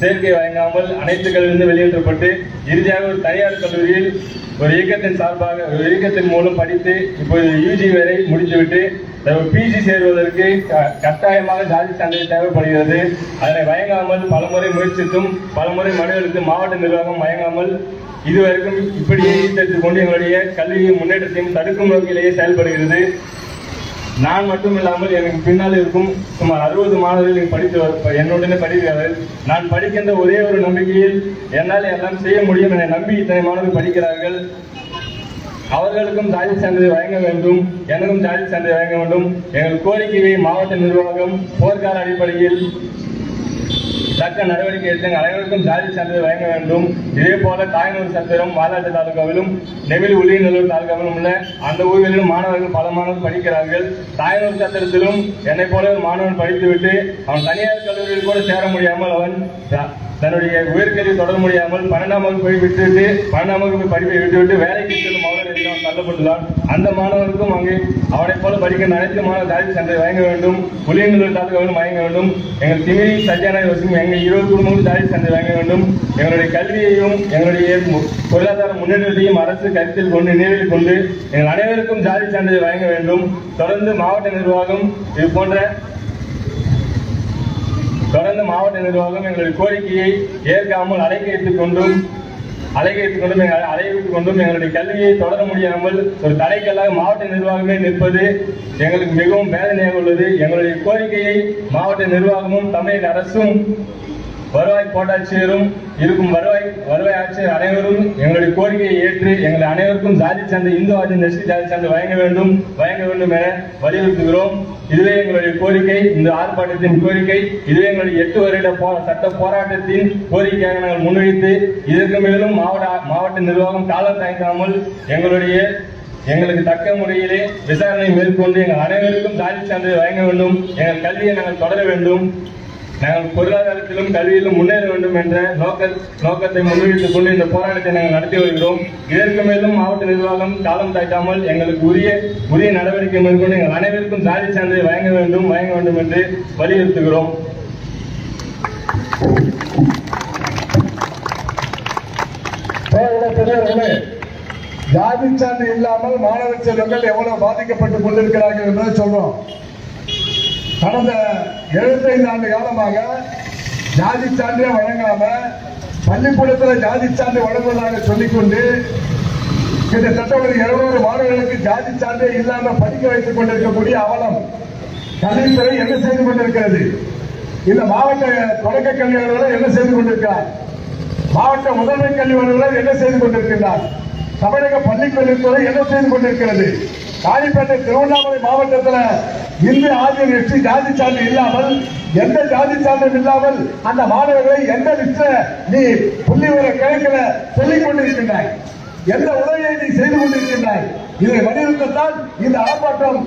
சேர்க்கை வழங்காமல் அனைத்து கல்லூரியிலிருந்து வெளியேற்றப்பட்டு இறுதியாக ஒரு தனியார் கல்லூரியில் ஒரு இயக்கத்தின் மூலம் படித்து இப்போது யூஜி வரை முடித்துவிட்டு பிஜி சேருவதற்கு கட்டாயமாக ஜாதி சான்றிதழ் தேவைப்படுகிறது. அதனை வழங்காமல் பலமுறை முயற்சித்தும் பலமுறை மனு அளித்து மாவட்ட நிர்வாகம் வழங்காமல் இதுவரைக்கும் இப்படியே ஈட்டெடுத்துக் கொண்டு எங்களுடைய கல்வியை முன்னேற்றத்தையும் தடுக்கும் நோக்கிலேயே செயல்படுகிறது. நான் மட்டும் இல்லாமல் எனக்கு பின்னால் இருக்கும் சுமார் 60 மாணவர்கள் என்னுடனே படிக்கிறார்கள். நான் படிக்கின்ற ஒரே ஒரு நம்பிக்கையில் என்னால் எல்லாம் செய்ய முடியும் என நம்பி இத்தனை மாணவர்கள் படிக்கிறார்கள். அவர்களுக்கும் ஜாதி சான்றிதழ் வழங்க வேண்டும், எனக்கும் ஜாதி சான்றிதழ் வழங்க வேண்டும். எங்கள் கோரிக்கையை மாவட்ட நிர்வாகம் போர்க்கால அடிப்படையில் தக்க நடவடிக்கை எடுத்து அனைவருக்கும் ஜாதி சான்றிதழ் வழங்க வேண்டும். இதே போல தாயனூர் சத்திரம் வாலாட்டு தாலுகாவிலும் நெவில் உள்ளிநல்லூர் தாலுகாவிலும் உள்ள அந்த ஊர்களிலும் மாணவர்கள் பல மாணவர்கள் படிக்கிறார்கள். தாயனூர் சத்திரத்திலும் என்னை போல ஒரு மாணவன் படித்துவிட்டு அவன் தனியார் கல்லூரியில் கூட சேர முடியாமல் அவன் தன்னுடைய உயர்கல்வி தொடர முடியாமல் 12ஆம் வகுப்பை விட்டுவிட்டு 12ஆம் வகுப்பு படிப்பை விட்டுவிட்டு வேலைக்கு செல்லும் மாணவர்கள் அவன் தள்ளப்பட்டுள்ளான். அந்த மாணவனுக்கும் அங்கே அவனை போல படிக்கின்ற அனைத்து மாணவர் ஜாதி சான்றிதழ் வழங்க வேண்டும். புளியங்குளூர் தாலுகாவிலும் வழங்க வேண்டும். எங்கள் திமிரி சத்யானா யோசிக்கும் எங்கள் 20 குடும்பங்களும் ஜாதி சான்றிதழ் வழங்க வேண்டும். எங்களுடைய கல்வியையும் எங்களுடைய பொருளாதார முன்னேற்றத்தையும் அரசு கருத்தில் கொண்டு நினைவில் கொண்டு எங்கள் அனைவருக்கும் ஜாதி சான்றிதழ் வழங்க வேண்டும். தொடர்ந்து மாவட்ட நிர்வாகம் எங்களுடைய கோரிக்கையை ஏற்காமல் அலைகைத்துக் கொண்டும் எங்களுடைய கல்வியை தொடர முடியாமல் ஒரு தடைக்கல்லாக மாவட்ட நிர்வாகமே நிற்பது எங்களுக்கு மிகவும் வேதனையாக உள்ளது. எங்களுடைய கோரிக்கையை மாவட்ட நிர்வாகமும் தமிழக அரசும் வருவாய் கோட்டாட்சியரும் இருக்கும் வருவாய் ஆட்சியர் அனைவரும் எங்களுடைய கோரிக்கையை ஏற்று எங்களை அனைவருக்கும் ஜாதி சான்று இந்து ஆதின் எஸ்டி ஜாதி சான்று வழங்க வேண்டும் என வலியுறுத்துகிறோம். இதுவே எங்களுடைய கோரிக்கை. இந்த ஆர்ப்பாட்டத்தின் கோரிக்கை இதுவே எங்களுடைய 8 வருட சட்ட போராட்டத்தின் கோரிக்கையாக நாங்கள் முன்வைத்து இதற்கு மேலும் மாவட்ட நிர்வாகம் காலம் தாய்க்காமல் எங்களுக்கு தக்க முறையிலே விசாரணை மேற்கொண்டு எங்கள் அனைவருக்கும் ஜாதி சான்று வழங்க வேண்டும். எங்கள் கல்வியை நாங்கள் தொடர வேண்டும். நாங்கள் பொருளாதாரத்திலும் கல்வியிலும் முன்னேற வேண்டும் என்ற நோக்கத்தை முன்வைத்துக் கொண்டு இந்த போராட்டத்தை நாங்கள் நடத்தி வருகிறோம். இதற்கு மேலும் மாவட்ட நிர்வாகம் காலம் தாழ்த்தாமல் எங்களுக்கு உரிய நடவடிக்கை மேற்கொண்டு எங்கள் அனைவருக்கும் ஜாதி சான்றிதழ் வழங்க வேண்டும் என்று வலியுறுத்துகிறோம். ஜாதி சான்று இல்லாமல் மாணவ செல்வங்கள் எவ்வளவு பாதிக்கப்பட்டுக் கொண்டிருக்கிறார்கள் என்பதை சொல்றோம். கடந்த 75 ஆண்டு காலமாக ஜாதி சான்றே வழங்காம பள்ளிக்கூடத்தில் ஜாதி சான்று வழங்குவதாக சொல்லிக்கொண்டு கிட்டத்தட்ட ஒரு 200 மாணவர்களுக்கு ஜாதி சான்றே இல்லாம படிக்க வைத்துக் கொண்டிருக்கக்கூடிய அவலம் கல்வித்துறை என்ன செய்து கொண்டிருக்கிறது? இந்த மாவட்ட தொடக்க கல்வி அலுவலர் என்ன செய்து கொண்டிருக்கிறார்? மாவட்ட முதன்மை கல்வி அலுவலர் என்ன செய்து கொண்டிருக்கிறார்? தமிழக பள்ளிக்கல்வித்துறை என்ன செய்து கொண்டிருக்கிறது? ராணிப்பேட்டை திருவண்ணாமலை மாவட்டத்தில் இந்து ஆதியம் எஸ்டி ஜாதி சான்று இல்லாமல் எந்த ஜாதி சான்றும் இல்லாமல் அந்த மாணவர்களை எந்த லிஸ்ட்ல நீ புள்ளிவர கணக்கில் சொல்லிக் கொண்டிருக்கின்றாய்? எந்த உதவியை நீ செய்து கொண்டிருக்கின்றாய்? இதை வலியுறுத்தத்தான் இந்த ஆர்ப்பாட்டம்.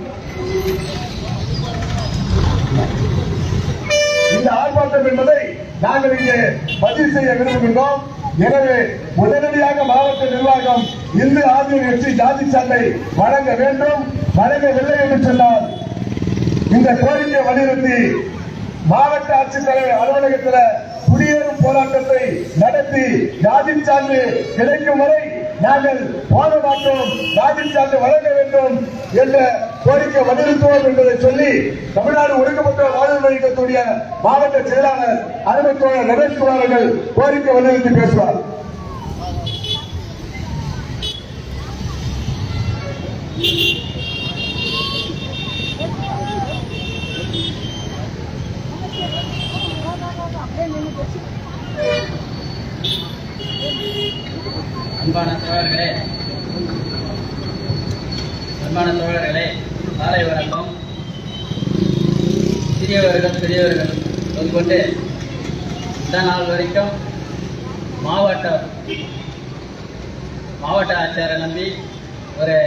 இந்த ஆர்ப்பாட்டம் என்பதை நாங்கள் இங்கே பதிவு செய்ய விரும்புகின்றோம். எனவே உடனடியாக மாவட்ட நிர்வாகம் இந்து ஆதியம் எஸ்டி ஜாதி சான்றை வழங்க வேண்டும். வழங்கவில்லை என்று சொன்னால் இந்த கோரிக்கையை வலியுறுத்தி மாவட்ட ஆட்சித்தலைவர் அலுவலகத்தில் குடியேறும் போராட்டத்தை நடத்தி ஜாதி சான்று கிடைக்கும் வரை நாங்கள் போட மாட்டோம், ஜாதி சான்று வழங்க வேண்டும் என்ற கோரிக்கை வலியுறுத்துவோம் என்பதை சொல்லி தமிழ்நாடு ஒடுக்கப்பட்ட வாழ்வு இருக்கக்கூடிய மாவட்ட செயலாளர் அருமை தோழர் ரமேஷ்குமார் அவர்கள் கோரிக்கை வலியுறுத்தி பேசுவார். அன்பான தோழர்களே, காலை வணக்கம். சிறியவர்கள் பெரியவர்கள் முதற்கொண்டு இந்த நாள் வரைக்கும் மாவட்ட ஆட்சியரை நம்பி ஒரு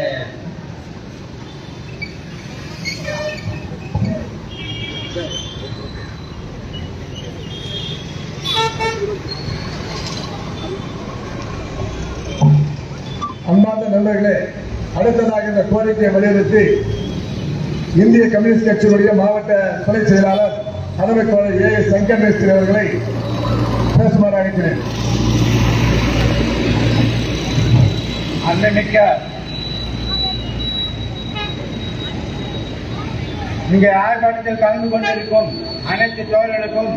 அன்பார்ந்த நண்பர்களே, அடுத்ததாக இந்த கோரிக்கையை வலியுறுத்தி இந்திய கம்யூனிஸ்ட் கட்சியினுடைய மாவட்ட துணை செயலாளர் அருமை தோழர் ஏ.எஸ். சங்கர் அவர்களை பேசுமாறு அழைக்கிறேன். அன்னைமிக்க இங்கே ஆர்ப்பாட்டத்தில் கலந்து கொண்டிருக்கும் அனைத்து தோழர்களுக்கும்,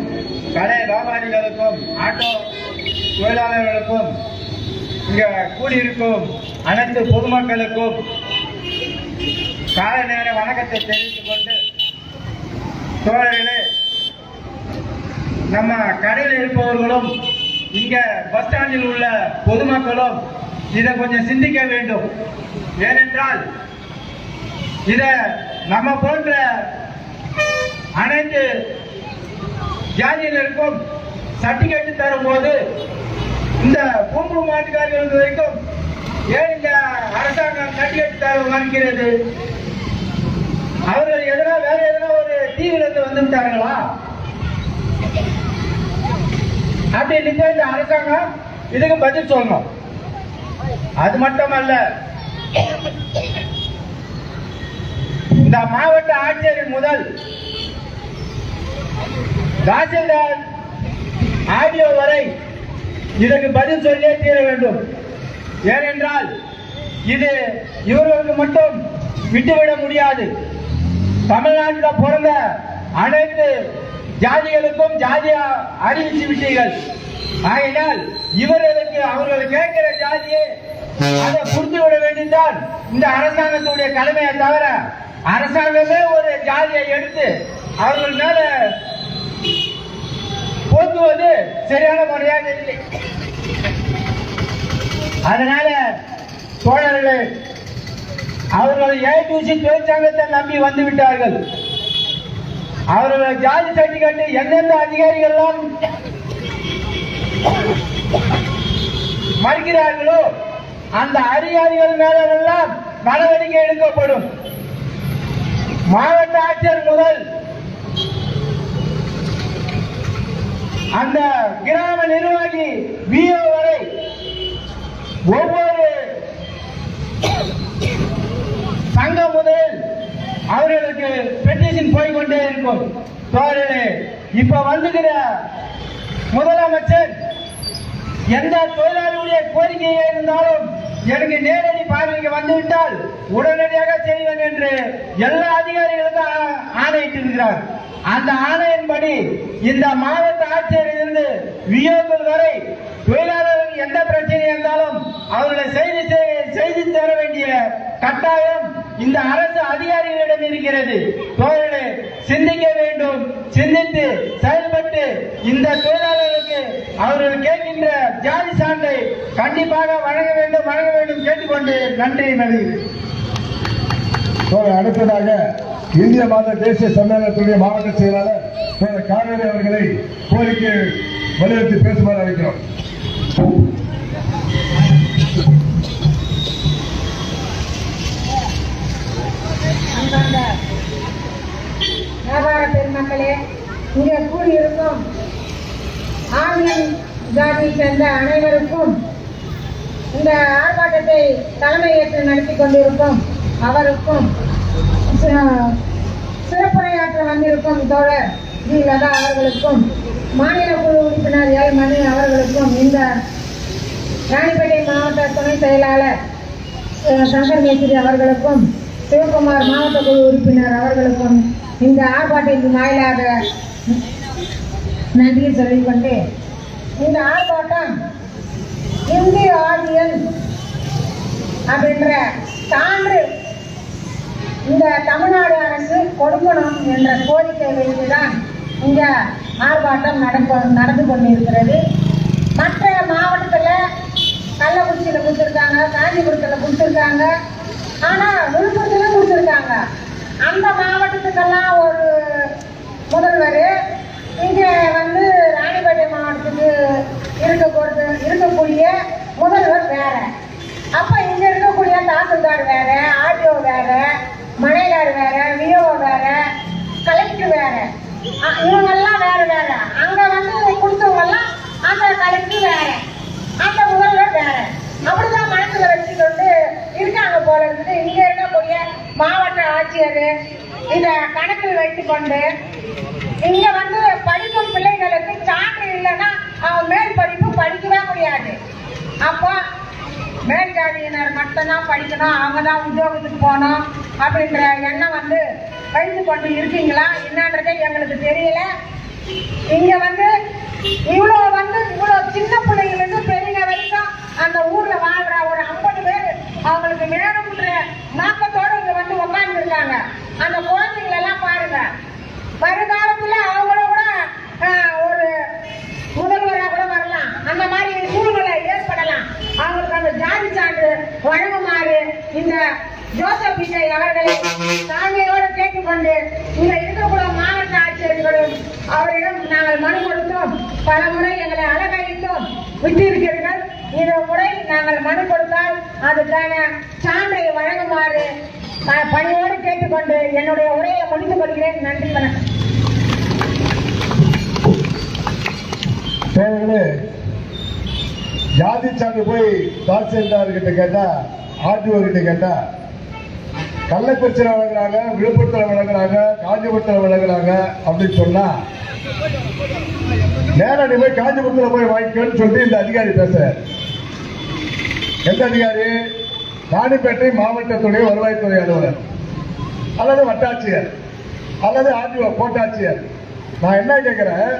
கடை வியாபாரிகளுக்கும், ஆட்டோ தொழிலாளர்களுக்கும், இங்க கூடியிருக்கும் அனைத்து பொதுமக்களுக்கும் காலை நேர வணக்கத்தை தெரிவித்துக் கொண்டு, தோழர்களே, நம்ம கடையில் இருப்பவர்களும் இங்க பஸ் ஸ்டாண்டில் உள்ள பொதுமக்களும் இதை கொஞ்சம் சிந்திக்க வேண்டும். ஏனென்றால் இத நம்ம போன்ற அனைத்து ஜாதியினருக்கும் சர்டிபிகேட் தரும் போது இந்த பூம்பு மாட்டுக்காரர்களுக்கு வரைக்கும் ஏன் இந்த அரசாங்கம் சர்டிபிகேட் தர மறுக்கிறது? அவர்கள் வேற எதனா ஒரு தீவிரத்தை வந்து விட்டார்களா அப்படின்னு இந்த அரசாங்கம் இதுக்கு பதில் சொல்லணும். அது மட்டுமல்ல, இந்த மாவட்ட ஆட்சியர் முதல் தாசில்தார் ஆடியோ வரை இதற்கு பதில் சொல்லியே தீர வேண்டும். ஏனென்றால் இது இவர்களுக்கு மட்டும் விட்டுவிட முடியாது. தமிழ்நாட்டில் பிறந்த அனைத்து ஜாதிகளுக்கும் ஜாதிய அறிவிச்சு விட்டீர்கள். ஆகினால் இவர்களுக்கு அவர்கள் கேட்கிற ஜாதியை அதை புரிந்து விட வேண்டியதுதான் இந்த அரசாங்கத்துடைய கடமையை தவிர அரசாங்கமே ஒரு ஜாதியை எடுத்து அவர்கள் மேல போக்குவது சரியான முறையாக இல்லை. அதனால தோழர்களே, அவர்கள் ஏடிசி தொழிற்சங்கத்தை நம்பி வந்து விட்டார்கள். அவர்கள் ஜாதி சர்டிபிகேட் எந்தெந்த அதிகாரிகள் எல்லாம் மறுக்கிறார்களோ அந்த அதிகாரிகள் மேலெல்லாம் நடவடிக்கை எடுக்கப்படும். மாவட்ட ஆட்சியர் முதல் அந்த கிராம நிர்வாகி விஓ வரை ஒவ்வொரு சங்கம் முதல் அவர்களுக்கு பெட்டிஷன் போய்கொண்டே இருக்கும். தோழர்களே, இப்ப வந்துகிற முதலமைச்சர் எந்த தொழிலாளர்களுடைய கோரிக்கையே இருந்தாலும் எனக்கு நேரடி பார்வைக்கு வந்துவிட்டால் உடனடியாக செய்வேன் என்று எல்லா அதிகாரிகளுக்கும் ஆணையிட்டிருக்கிறார். அந்த ஆணையின்படி இந்த மாவட்ட ஆட்சியரிலிருந்து விஓக்கள் வரை தொழிலாளர்களுக்கு எந்த பிரச்சனை இருந்தாலும் அவர்களை செய்து தர வேண்டிய கட்டாயம் இந்த அரசு அதிகாரிகளிடம் இருக்கிறது. தோழர்களே, சிந்திக்க வேண்டும். சிந்தித்து செயல்பட்டு இந்த தொழிலாளர்களுக்கு அவர்கள் கேட்கின்ற ஜாதி சான்றை கண்டிப்பாக வழங்க வேண்டும் கேட்டுக்கொண்டு நன்றி நல்கிறேன். அடுத்ததாக இந்திய மாத தேசிய சம்மேளனத்துடைய மாவட்ட செயலாளர் காவேரி அவர்களை கோரிக்கை வலியுறுத்தி பேசுமாறு அழைக்கிறோம். வியாபார பெருமக்களே, இங்கே கூடியிருக்கும் ஆவியன் ஜாதியை சேர்ந்த அனைவருக்கும் இந்த ஆர்ப்பாட்டத்தை தலைமையேற்று நடத்தி கொண்டிருக்கும் அவருக்கும் சிறப்புரையாற்ற வந்திருக்கும் தோழர் ஜி லதா அவர்களுக்கும் மாநில குழு உறுப்பினர் எல் மணி அவர்களுக்கும் இந்த ராணிப்பேட்டை மாவட்ட துணை செயலாளர் சங்கர் மேஸ்திரி அவர்களுக்கும் சிவகுமார் மாவட்ட குழு உறுப்பினர் அவர்களுக்கும் இந்த ஆர்ப்பாட்டத்தின் வாயிலாக நன்றியை சொல்லிக்கொண்டு இந்த ஆர்ப்பாட்டம் இந்திய ஆதியன் அப்படின்ற சான்று இந்த தமிழ்நாடு அரசு கொடுக்கணும் என்ற கோரிக்கை வைத்துதான் இங்க ஆர்ப்பாட்டம் நடந்து கொண்டிருக்கிறது. மற்ற மாவட்டத்தில் கள்ளக்குறிச்சியில் கொடுத்துருக்காங்க, காஞ்சிபுரத்தில் கொடுத்துருக்காங்க, ஆனால் விழுப்புரத்தில் கொடுத்துருக்காங்க. அந்த மாவட்டத்துக்கெல்லாம் ஒரு முதல்வர், இங்கே வந்து ராணிப்பேட்டை மாவட்டத்துக்கு இருக்கக்கூடிய முதல்வர் வேற. அப்போ இங்கே இருக்கக்கூடிய தாசில்தார் வேற, ஆர்டிஓ வேற, மனைகார் வேற, விஓ வேற, கலெக்டர் வேற, இவங்கெல்லாம் வேற வேற. அங்கே வந்து கொடுத்தவங்கெல்லாம் அந்த கலெக்டர் வேற, அந்த முதல்வர் வேற. அப்படிதான் மனசுல வச்சுக்கொண்டு இருக்காங்க போல இருக்குது. இங்க இருக்கக்கூடிய மாவட்ட ஆட்சியர் இதை கணக்கில் வைத்துக்கொண்டு இங்க வந்து படிக்கும் பிள்ளைகளுக்கு சான்று இல்லைன்னா அவன் மேல் படிப்பு படிக்கவே முடியாது. அப்போ மேல் ஜாதியினர் மட்டும்தான் படிக்கணும், அவங்க தான் உத்தியோகத்துக்கு போகணும் அப்படின்ற எண்ணம் வந்து வைத்து கொண்டு இருக்கீங்களா என்னன்றதே எங்களுக்கு தெரியல. இங்க வந்து இவ்வளோ சின்ன பிள்ளைங்களுக்கு பெரிய வரைக்கும் அந்த ஊர்ல வாழ்ற ஒரு 50 பேர் அவங்களுக்கு வேணும்ன்ற நோக்கத்தோடு இங்க வந்து உட்கார்ந்து இருக்காங்க. அந்த குழந்தைகள் எல்லாம் பாருங்க, வருகாலத்துல அவங்கள கூட ஒரு முதல்வராக கூட வரலாம், அந்த மாதிரி சூழ்நிலை ஏற்படலாம். அவங்களுக்கு அந்த ஜாதி இந்த ஜோசப் விஜய் அவர்களை தாழ்மையோடு கேட்டுக்கொண்டு இங்க இருக்கக்கூடிய மாவட்ட ஆட்சியர்களும் அவரிடம் நாங்கள் மனு கொடுத்தோம். பல முறை எங்களை அலங்கரித்தோம், விட்டிருக்கிறீர்கள். இந்த முறை நாங்கள் மனு கொடுத்தால் அதுக்கான சான்றை வழங்குமாறு பணியோடு கேட்டுக்கொண்டு என்னுடைய உரையை முடித்துக் கொள்கிறேன். நன்றி, வணக்கம். ஜாதி சான்று போய் தாசில்தார் கிட்ட கேட்டா, ஆர்டிஓ கிட்ட கேட்டா, கள்ளக்குறிச்சியில் வழங்குறாங்க, விழுப்புரத்தில் வழங்குறாங்க, காஞ்சிபுரத்தில் வழங்குறாங்க அப்படின்னு சொன்னா நேரடி போய் காஞ்சிபுரத்தில் போய் வாங்கிக்கணும்னு சொல்லிட்டு இந்த அதிகாரி பேசுறாரு. எந்த அதிகாரி? ராணிப்பேட்டை மாவட்டத்துடைய வருவாய்த்துறை அலுவலர் அல்லது வட்டாட்சியர் அல்லது ஆர்டிஓ கோட்டாட்சியர். நான் என்ன கேட்கிறேன்,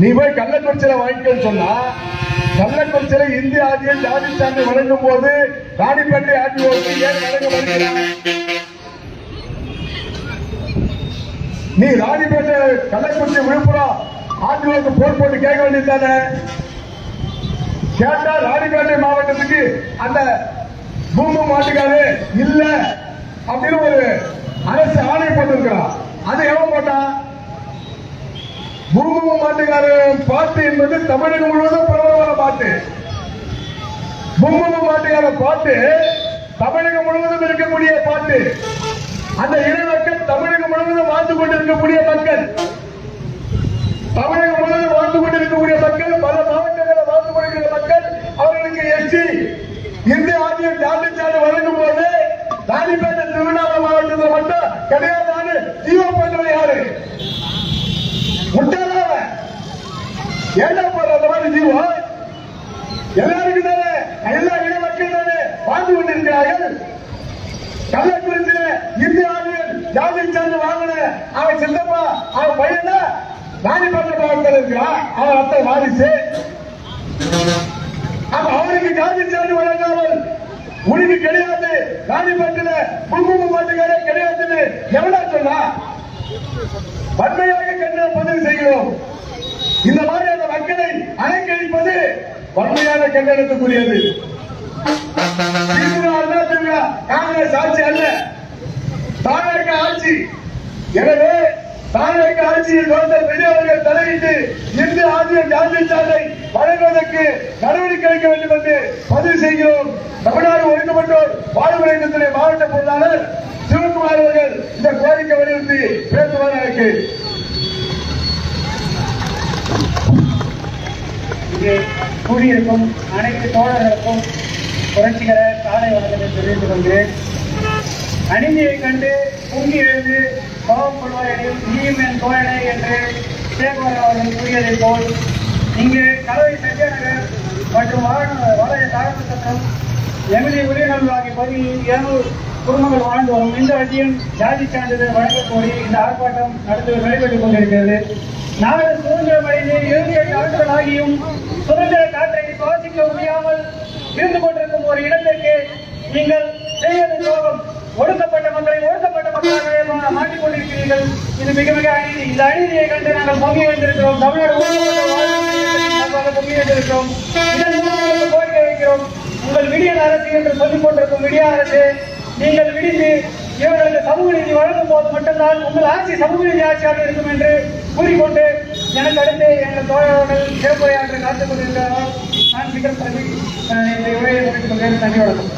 நீ போய் கள்ளக்குறிச்சியில வாங்கிக்கன்னு சொன்னா, கள்ளக்குறிச்சியில இந்திய ஆதியம் ஜாதி சான்று வழங்கும் போது ராணிப்பேட்டை ஆர்டிஓக்கு ஏன் வழங்க வருகிறார்? நீ ராணிப்பேட்டை, கள்ளக்குறிச்சி, விழுப்புரம் ஆர்டிஓக்கு போர் போட்டு கேட்க வேண்டியது தானே? கேட்டா ராணிப்பேட்டை மாவட்டத்துக்கு அந்த பூமி மாட்டுக்காரு இல்ல அப்படின்னு ஒரு அரசு ஆணை போட்டிருக்கிறான். அதை எவன் போட்டான்? பூமி மாட்டுக்காரர் பாட்டு என்பது தமிழகம் முழுவதும் பிரபலமான பாட்டு. பூமி மாட்டுக்காரர் பாட்டு தமிழகம் முழுவதும் இருக்கக்கூடிய பாட்டு. அந்த இன மக்கள் தமிழகம் முழுவதும் வாழ்ந்து கொண்டிருக்கக்கூடிய மக்கள், தமிழகம் முழுவதும் வாழ்ந்து கொண்டிருக்கக்கூடிய மக்கள், பல மாவட்டங்களில் வாழ்ந்து கொண்டிருக்கிற மக்கள், அவர்களுக்கு எஸ்சி இந்திய ஆதியம் ஜாதி சான்று வழங்கும் போது ராணிப்பேட்டை திருவண்ணாமலை மாவட்டத்தில் மட்டும் கிடையாது. ஜீவோ பண்றது யாரு? முட்டாளாவ ஏண்டா போடுற அந்த மாதிரி ஜீவம்? எல்லாருக்கும் தானே, எல்லா இன மக்கள் தானே வாழ்ந்து கொண்டிருக்கிறார்கள். கள்ளக்குறிச்சியில இந்திய ஆதியம் ஜாதி சான்று வாங்கின அவன் சித்தப்பா, அவன் பையனா ராணிப்பேட்டை மாவட்டத்தில் இருக்கிறான். அவன் அத்தை வாரிசு. அப்ப அவருக்கு ஜாதி சான்று வழங்காமல் உனக்கு கிடையாது, ராணிப்பேட்டையில குங்கும மாட்டுக்காரே கிடையாதுன்னு எவ்வளோ சொன்னா? வன்மையாக கண்டன பதிவு செய்கிறோம். இந்த மாதிரியான மக்களை அலைக்கழிப்பது வன்மையான கண்டனத்துக்குரியது. காங்கிரஸ் ஆட்சி அல்ல, தாவேக ஆட்சி. எனவே தாவேக ஆட்சியில் தோன்றல் பெரியவர்கள் தலையிட்டு இந்திய ஆதியம் ஜாதி சான்றை வழங்குவதற்கு நடவடிக்கை எடுக்க வேண்டும் என்று பதிவு செய்கிறோம். தமிழ்நாடு ஒதுக்கப்பட்டோர் வாழ்வுரையத்துறை மாவட்ட பொருளாளர் சிவகுமார் அவர்கள் இந்த கோரிக்கை வலியுறுத்தி பேசுவார். இங்கே கூடியிருக்கும் அனைத்து தோழர்களுக்கும் புரட்சிகர காலை வணக்கத்தை தெரிவித்துக் கொள்கிறேன். அநீதியை கண்டு பொங்கி எழுந்து கோபப்படுவாரில் நீயும் என் தோழனை என்று சேகர் அவர்கள் கூறியதை போல் இங்கு கலவை சத்யநகர் மற்றும் வளைய தாழ்வு சட்டம் எம்எல்ஏ உரியநல் ஆகிய பகுதியில் 200 குடும்பங்கள் வாழ்ந்து வரும் இந்த ஆதியம் ஜாதி சான்றிதழ் வழங்கக் கோரி இந்த ஆர்ப்பாட்டம் நடைபெற்றுக் கொண்டிருக்கிறது. நாடு சுதந்திரம் அடைந்து 28 ஆண்டுகள் ஆகியும் சுதந்திர காற்றை சுவாசிக்க முடியாமல் இருந்து கொண்டிருக்கும் ஒரு இடத்திற்கு நீங்கள் செய்வது துரோகம். ஒடுக்கப்பட்ட மக்களை ஒடுக்கப்பட்ட மக்களாகவே மாற்றிக் கொண்டிருக்கிறீர்கள். இது மிக மிக அநீதி. இந்த அநீதியை கண்டு நாங்கள் பொங்கி வைத்திருக்கிறோம். தமிழ்நாடு பொங்கி வைத்திருக்கிறோம். இதன் மூலம் கோரிக்கை வைக்கிறோம். உங்கள் விடியல் அரசு என்று சொல்லிக் கொண்டிருக்கும் விடிய அரசு, நீங்கள் விடிந்து இவர்களுக்கு சமூக நீதி வழங்கும் போது மட்டும்தான் உங்கள் ஆட்சி சமூக நீதி ஆட்சியாக இருக்கும் என்று கூறிக்கொண்டு எனக்கு அடுத்து எங்கள் தோழர்கள் சிறப்புரையாற்ற காத்துக் கொண்டிருக்கிறார்கள். நான் மிக இந்த உரையை முடித்துக் கொண்டேன். நன்றி, வணக்கம்.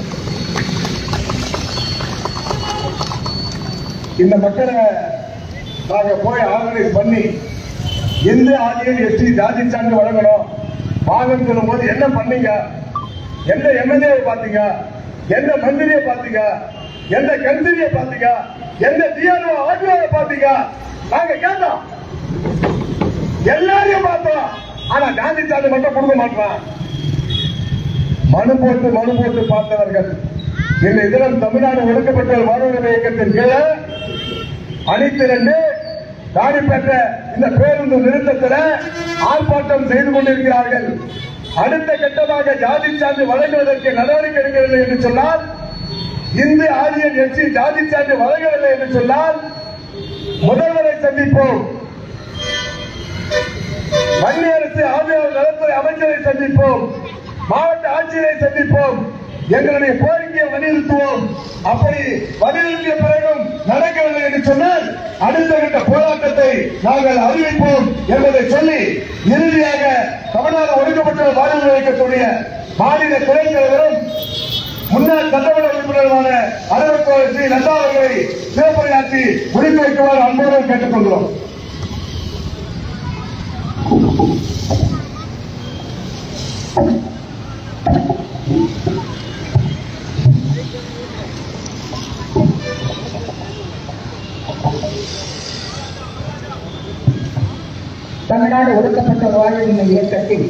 இந்த மக்களை நாங்க போய் ஆர்கனைஸ் பண்ணி எந்த ஆதியம் எஸ்டி ஜாதி சான்று வழங்கணும் வாங்கன்னு சொல்லும் போது என்ன பண்ணீங்க? எந்த எம்எல்ஏ பாத்தீங்க? எந்த மந்திரியை பாத்தீங்க? எந்த கந்திரியை பாத்தீங்க? எந்த டிஆர்ஓ ஆர்டிஓ பாத்தீங்க? நாங்க கேட்டோம், எல்லாரையும் பார்த்தோம். ஆனா ஜாதி சான்று மட்டும் கொடுக்க மாட்டான். மனு போட்டு பார்த்தவர்கள் இந்த தினம் தமிழ்நாடு ஒடுக்கப்பட்டோர் வாழ்வுரிமை இயக்கத்தின் கீழே அணிதிரண்டு ராணிப்பேட்டை இந்த பேருந்து நிறுத்தத்தில் ஆர்ப்பாட்டம் செய்து கொண்டிருக்கிறார்கள். அடுத்த கட்டமாக ஜாதி சான்று வழங்குவதற்கு நடவடிக்கை எடுக்கவில்லை என்று சொன்னால், இந்து ஆதியம் எஸ்சி ஜாதி சான்று வழங்கவில்லை என்று சொன்னால் முதல்வரை சந்திப்போம், மத்திய அரசு ஆதிவாசி நலத்துறை அமைச்சரை சந்திப்போம், மாவட்ட ஆட்சியரை சந்திப்போம், எங்களுடைய கோரிக்கையை வலியுறுத்துவோம். அப்படி வலியுறுத்திய பிறகும் நடக்கவில்லை என்று சொன்னால் அடுத்த கட்ட போராட்டத்தை நாங்கள் அறிவிப்போம் என்பதை சொல்லி இறுதியாக தமிழ்நாடு ஒடுக்கப்பட்ட பாலின இயக்கத்துடைய மாநில துணைத் தலைவரும் முன்னாள் சட்டமன்ற உறுப்பினருமான அலுவலர் ஸ்ரீ நட்டா அவர்களை சிறப்புரையாற்றி முடித்து வைக்குமாறு அன்போடு கேட்டுக் கொள்கிறோம். தமிழ்நாடு ஒடுக்கப்பட்ட வாழ்வின இயக்கத்தில்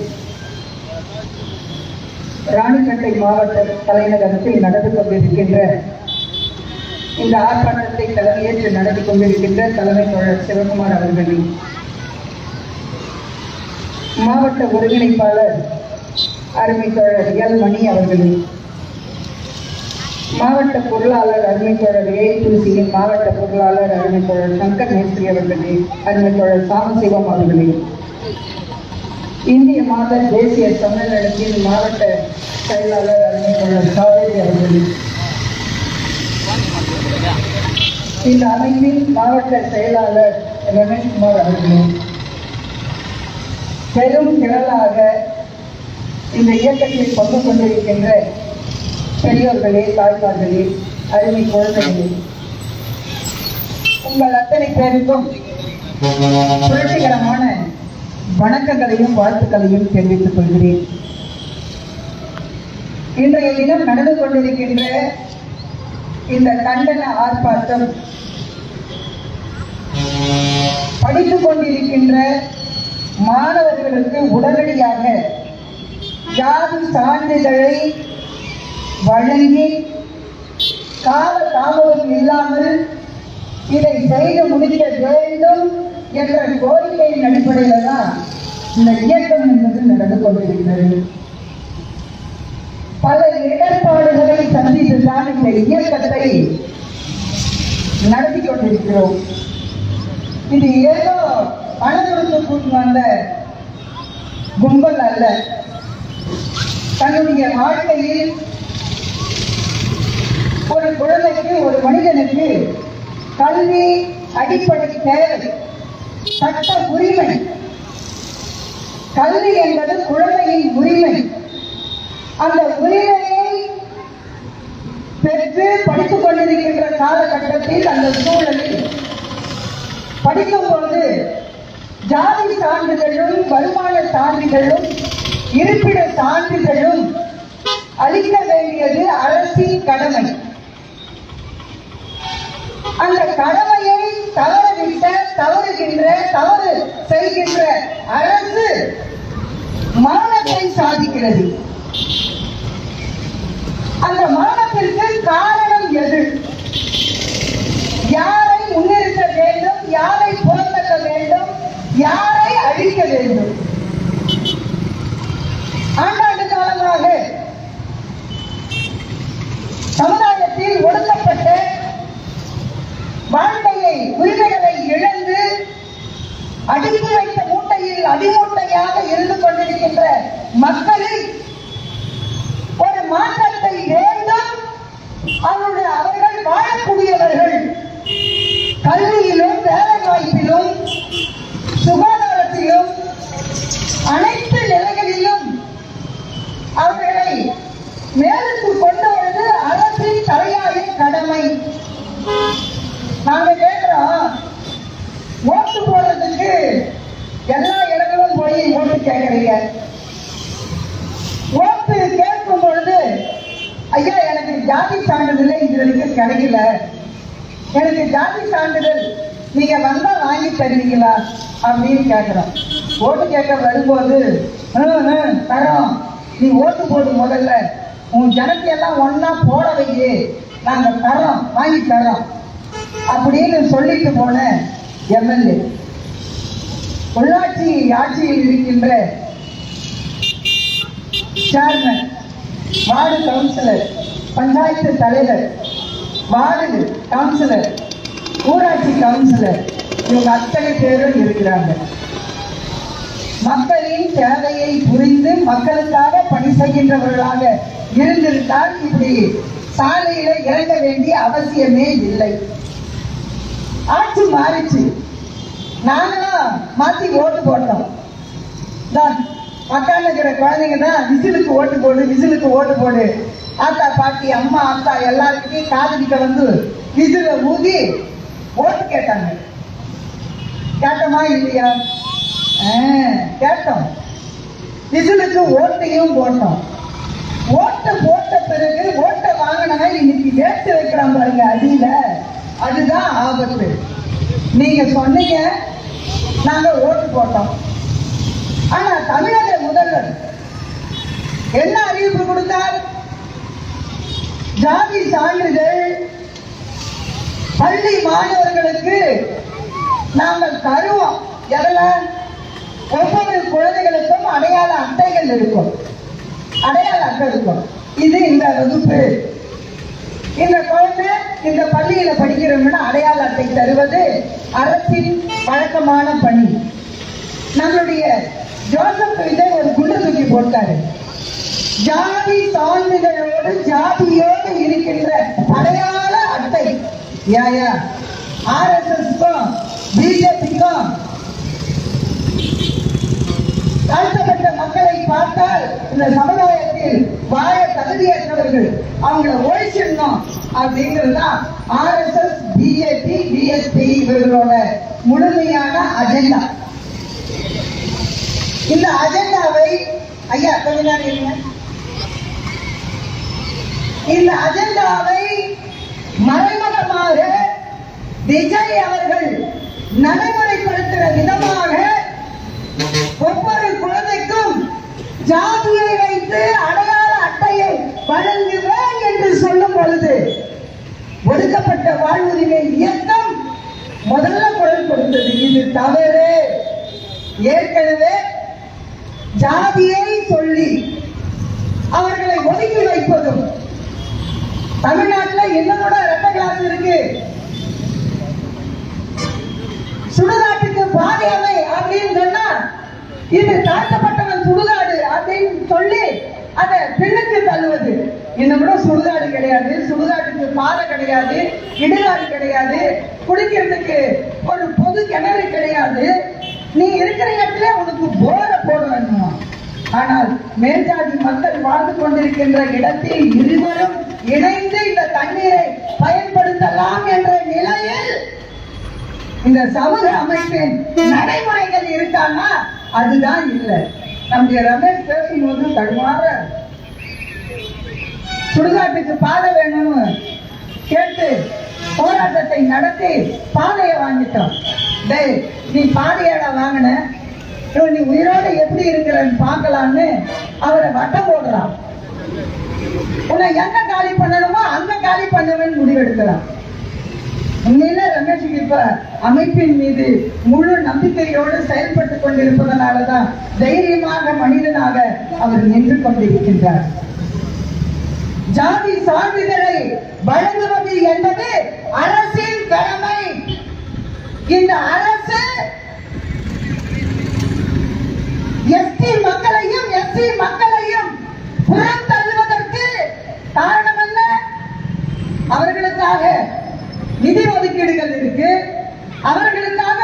ராணிப்பேட்டை மாவட்ட தலைநகரத்தில் நடந்து கொண்டிருக்கின்ற இந்த ஆர்ப்பாட்டத்தை தலைமையேற்று நடத்தி கொண்டிருக்கின்ற தலைமை தோழர் சிவகுமார் அவர்களின் மாவட்ட ஒருங்கிணைப்பாளர் அருமை தோழர் எல் மணி அவர்களின் மாவட்ட பொருளாளர் அருமை தோழர் ஏடிசியின் மாவட்ட பொருளாளர் அருமை தோழர் சங்கர் மேஸ்திரி அவர்களே, அருமை தோழர் சாமசிவம் அவர்களே, இந்திய மாத தேசிய சம்மேளனத்தின் மாவட்ட செயலாளர் அருமை தோழர் காவேரி அவர்களே, இந்த அமைப்பின் மாவட்ட செயலாளர் ரமேஷ்குமார் அவர்களே, பெரும் திரளாக இந்த இயக்கத்தில் பங்கு கொண்டிருக்கின்ற பெரியோர்களே, தாய்மார்களே, அருமை குழந்தைகளே, உங்கள் அத்தனை பேருக்கும் புரட்சிகரமான வணக்கங்களையும் வாழ்த்துக்களையும் தெரிவித்துக் கொள்கிறேன். இன்றைய தினம் நடந்து கொண்டிருக்கின்ற இந்த கண்டன ஆர்ப்பாட்டம் படித்துக் கொண்டிருக்கின்ற மாணவர்களுக்கு உடனடியாக ஜாதி சான்றிதழை வழங்கி கால தாமதம் இல்லாமல் இதை செய்து முடிக்க வேண்டும் என்ற கோரிக்கையின் அடிப்படையில் தான் இந்த இயக்கம் என்பது நடந்து கொண்டிருக்கிறது. பல இடர்பாடுகளை சந்தித்துதான் இந்த இயக்கத்தை நடத்தி கொண்டிருக்கிறோம். இது ஏதோ பணத்திற்கு கூட்டு வந்த கும்பல் அல்ல. தன்னுடைய வாழ்க்கையில் ஒரு குழந்தைக்கு, ஒரு மனிதனுக்கு கல்வி அடிப்படை தேவை, சட்ட உரிமை. கல்வி என்பது குழந்தையின் உரிமை. அந்த உரிமையை பெற்று படித்துக் கொண்டிருக்கின்ற காலகட்டத்தில், அந்த சூழலில் படிக்கும் பொழுது ஜாதி சான்றிதழும் வருமான சான்றிதழும் இருப்பிட சான்றிதழும் அளிக்க வேண்டியது அரசின் கடமை. அந்த கடமையை தவறு செய்கின்ற அரசு மரணத்தை சாதிக்கிறது. அந்த மரணத்திற்கு காரணம் எது? யாரை முன்னிறுத்த வேண்டும், யாரை புறந்தள்ள வேண்டும், யாரை அழிக்க வேண்டும்? ஆண்டாண்டு காலமாக சமுதாயத்தில் ஒடுக்கப்பட்ட வாழ்க்கையை, உரிமைகளை இழந்து அடுக்கி வைத்த மூட்டையில் அடிமூட்டையாக இருந்து கொண்டிருக்கின்ற மக்களில் ஒரு மாற்றத்தை வேண்டும். அவர்கள் வாழக்கூடியவர்கள் கல்வியிலும், வேலை வாய்ப்பிலும், சுகாதாரத்திலும், அனைத்து நிலைகளிலும் அவர்களை மேலுக்கு கொண்டு வருவது அரசின் தலையாய கடமை. நாங்க கேட்கிறோம், ஓட்டு போடுறதுக்கு எல்லா இடங்களும் போய் ஓட்டு கேட்கறீங்க. ஓட்டு கேட்கும் பொழுது, ஐயா எனக்கு ஜாதி சான்றிதழ் இது வரைக்கும் கிடைக்கல, எனக்கு ஜாதி சான்றிதழ் நீங்க வந்தா வாங்கி தருவீங்களா அப்படின்னு கேட்கிறோம். ஓட்டு கேட்க வரும்போது தரோம், நீ ஓட்டு போடு, முதல்ல உன் ஜனத்தையெல்லாம் ஒன்னா போட வையே, நாங்க தரோம், வாங்கி தரோம் அப்படின்னு சொல்லிட்டு போன எம்எல்ஏ, உள்ளாட்சி ஆட்சியில் இருக்கின்ற சேர்மன், வார்டு கவுன்சிலர், பஞ்சாயத்து தலைவர், வார்டு கவுன்சிலர், ஊராட்சி கவுன்சிலர், இவங்க அத்தனை பேரும் இருக்கிறாங்க. மக்களின் சேவையை புரிந்து மக்களுக்காக பணி செய்கின்றவர்களாக இருந்திருந்தால் இப்படி சாலையில இறங்க வேண்டிய அவசியமே இல்லை. ஆட்சி மாறிச்சு, நாங்களும் மாத்தி ஓட்டு போட்டோம். மக்கள் இருக்கிற குழந்தைங்க தான் விசிலுக்கு ஓட்டு போடு, விசிலுக்கு ஓட்டு போடு. ஆத்தா பாட்டி அம்மா அத்தா எல்லாருக்கிட்டையும் காதலிக்க வந்து விசில ஊதி ஓட்டு கேட்டாங்க. கேட்டோமா இல்லையா? கேட்டோம். விசிலுக்கு ஓட்டையும் போட்டோம். ஓட்டை போட்ட பிறகு ஓட்டை வாங்கினவன் இன்னைக்கு வேட்டு வைக்கிறான் பாருங்க அடியில, அதுதான் ஆபத்து. நீங்க சொன்னீங்க, நாங்க ஓட்டு போட்டோம். ஆனா தமிழக முதல்வர் என்ன அறிவிப்பு கொடுத்தார்? ஜாதி சான்றிதழ் பள்ளி மாணவர்களுக்கு நாங்கள் தருவோம். எதுல? ஒவ்வொரு குழந்தைகளுக்கும் அடையாள அட்டைகள் இருக்கும், அடையாள அட்டை இருக்கும். இது இந்த வகுப்பு, இந்த குழந்தை இந்த பள்ளியில படிக்கிறவங்க அடையாள அட்டை தருவது அரசின் வழக்கமான பணி. நம்மளுடைய ஜோசப் விஜய் ஒரு குண்டு தூக்கி போட்டாரு. ஜாதி சான்றிதழோடு ஜாதியோடு இருக்கின்ற அடையாள அட்டை. யாயா RSSக்கும் பிஜேபிக்கும் தாழ்த்தப்பட்ட மக்களை பார்த்தால் இந்த சமுதாயத்தில் வாழ தகுதியற்றவர்கள் அவங்களை ஒழிச்சிடணும் அப்படிங்கிறதுதான் RSS, பிஜேபி, பிஎஸ்பி இவர்களோட முழுமையான அஜெண்டா. இந்த அஜெண்டாவை ஐயா கொஞ்ச நேரம் இருங்க. இந்த அஜெண்டாவை மறைமுகமாக விஜய் அவர்கள் நடைமுறைப்படுத்துகிற விதமாக ஒவ்வொரு குழந்தைக்கும் ஜாதியை வைத்து அடையாள அட்டையை வழங்குவேன் என்று சொல்லும் பொழுது ஒடுக்கப்பட்ட வாழ்வுரிமை இயக்கம் முதல்ல குரல் கொடுத்தது. இது தவறு. ஏற்கனவே ஜாதியை சொல்லி அவர்களை ஒதுக்கி வைப்பதும் தமிழ்நாட்டில் இன்னும் கூட இரட்டை கிளாஸ் இருக்கு. சுடுகாட்டுக்கு பாதையவை அப்படின்னு சொன்னா இது தாழ்த்தப்பட்டவன் சுடுகாடு அப்படின்னு சொல்லி அதை பின்னுக்கு தள்ளுவது. இன்னும் கூட சுடுகாடு கிடையாது, சுடுகாட்டுக்கு பாதை கிடையாது, இடுகாடு கிடையாது, குடிக்கிறதுக்கு ஒரு பொது கிணறு கிடையாது. நீ இருக்கிற இடத்துல உனக்கு போர போட வேணும். ஆனால் மேல்ஜாதி மக்கள் வாழ்ந்து கொண்டிருக்கின்ற இடத்தில் இருவரும் இணைந்து இந்த தண்ணீரை பயன்படுத்தலாம் என்ற நிலையில் இந்த சமூக அமைப்பின் நடைமுறைகள் இருக்கான்னா அதுதான் இல்லை. நம்முடைய ரமேஷ் பேசும்போது தடுமாற சுடுகாட்டுக்கு பாதை வேணும்னு கேட்டு போராட்டத்தை நடத்தி பாதையை வாங்கிட்டோம். டேய், நீ பாதையாடா வாங்கின, நீ உயிரோடு எப்படி இருக்கிறன்னு பார்க்கலான்னு அவரை வட்டம் போடுறான். உன்னை எங்க காலி பண்ணணுமோ அங்க காலி பண்ணுவேன்னு முடிவெடுக்கிறான். உண்மையில ரமேஷுக்கு இப்ப அமைப்பின் மீது முழு நம்பிக்கையோடு செயல்பட்டுக் கொண்டிருப்பதனாலதான் தைரியமாக மனிதனாக அவர் நின்று கொண்டிருக்கின்றார். ஜாதி சான்றிதழை வழங்குவது என்பது அரசின் கடமை. இந்த அரசு எஸ்டி மக்களையும் புறம் தள்ளுவதற்கு காரணம் என்ன? அவர்களுக்காக நிதி ஒதுக்கீடுகள் இருக்கு, அவர்களுக்காக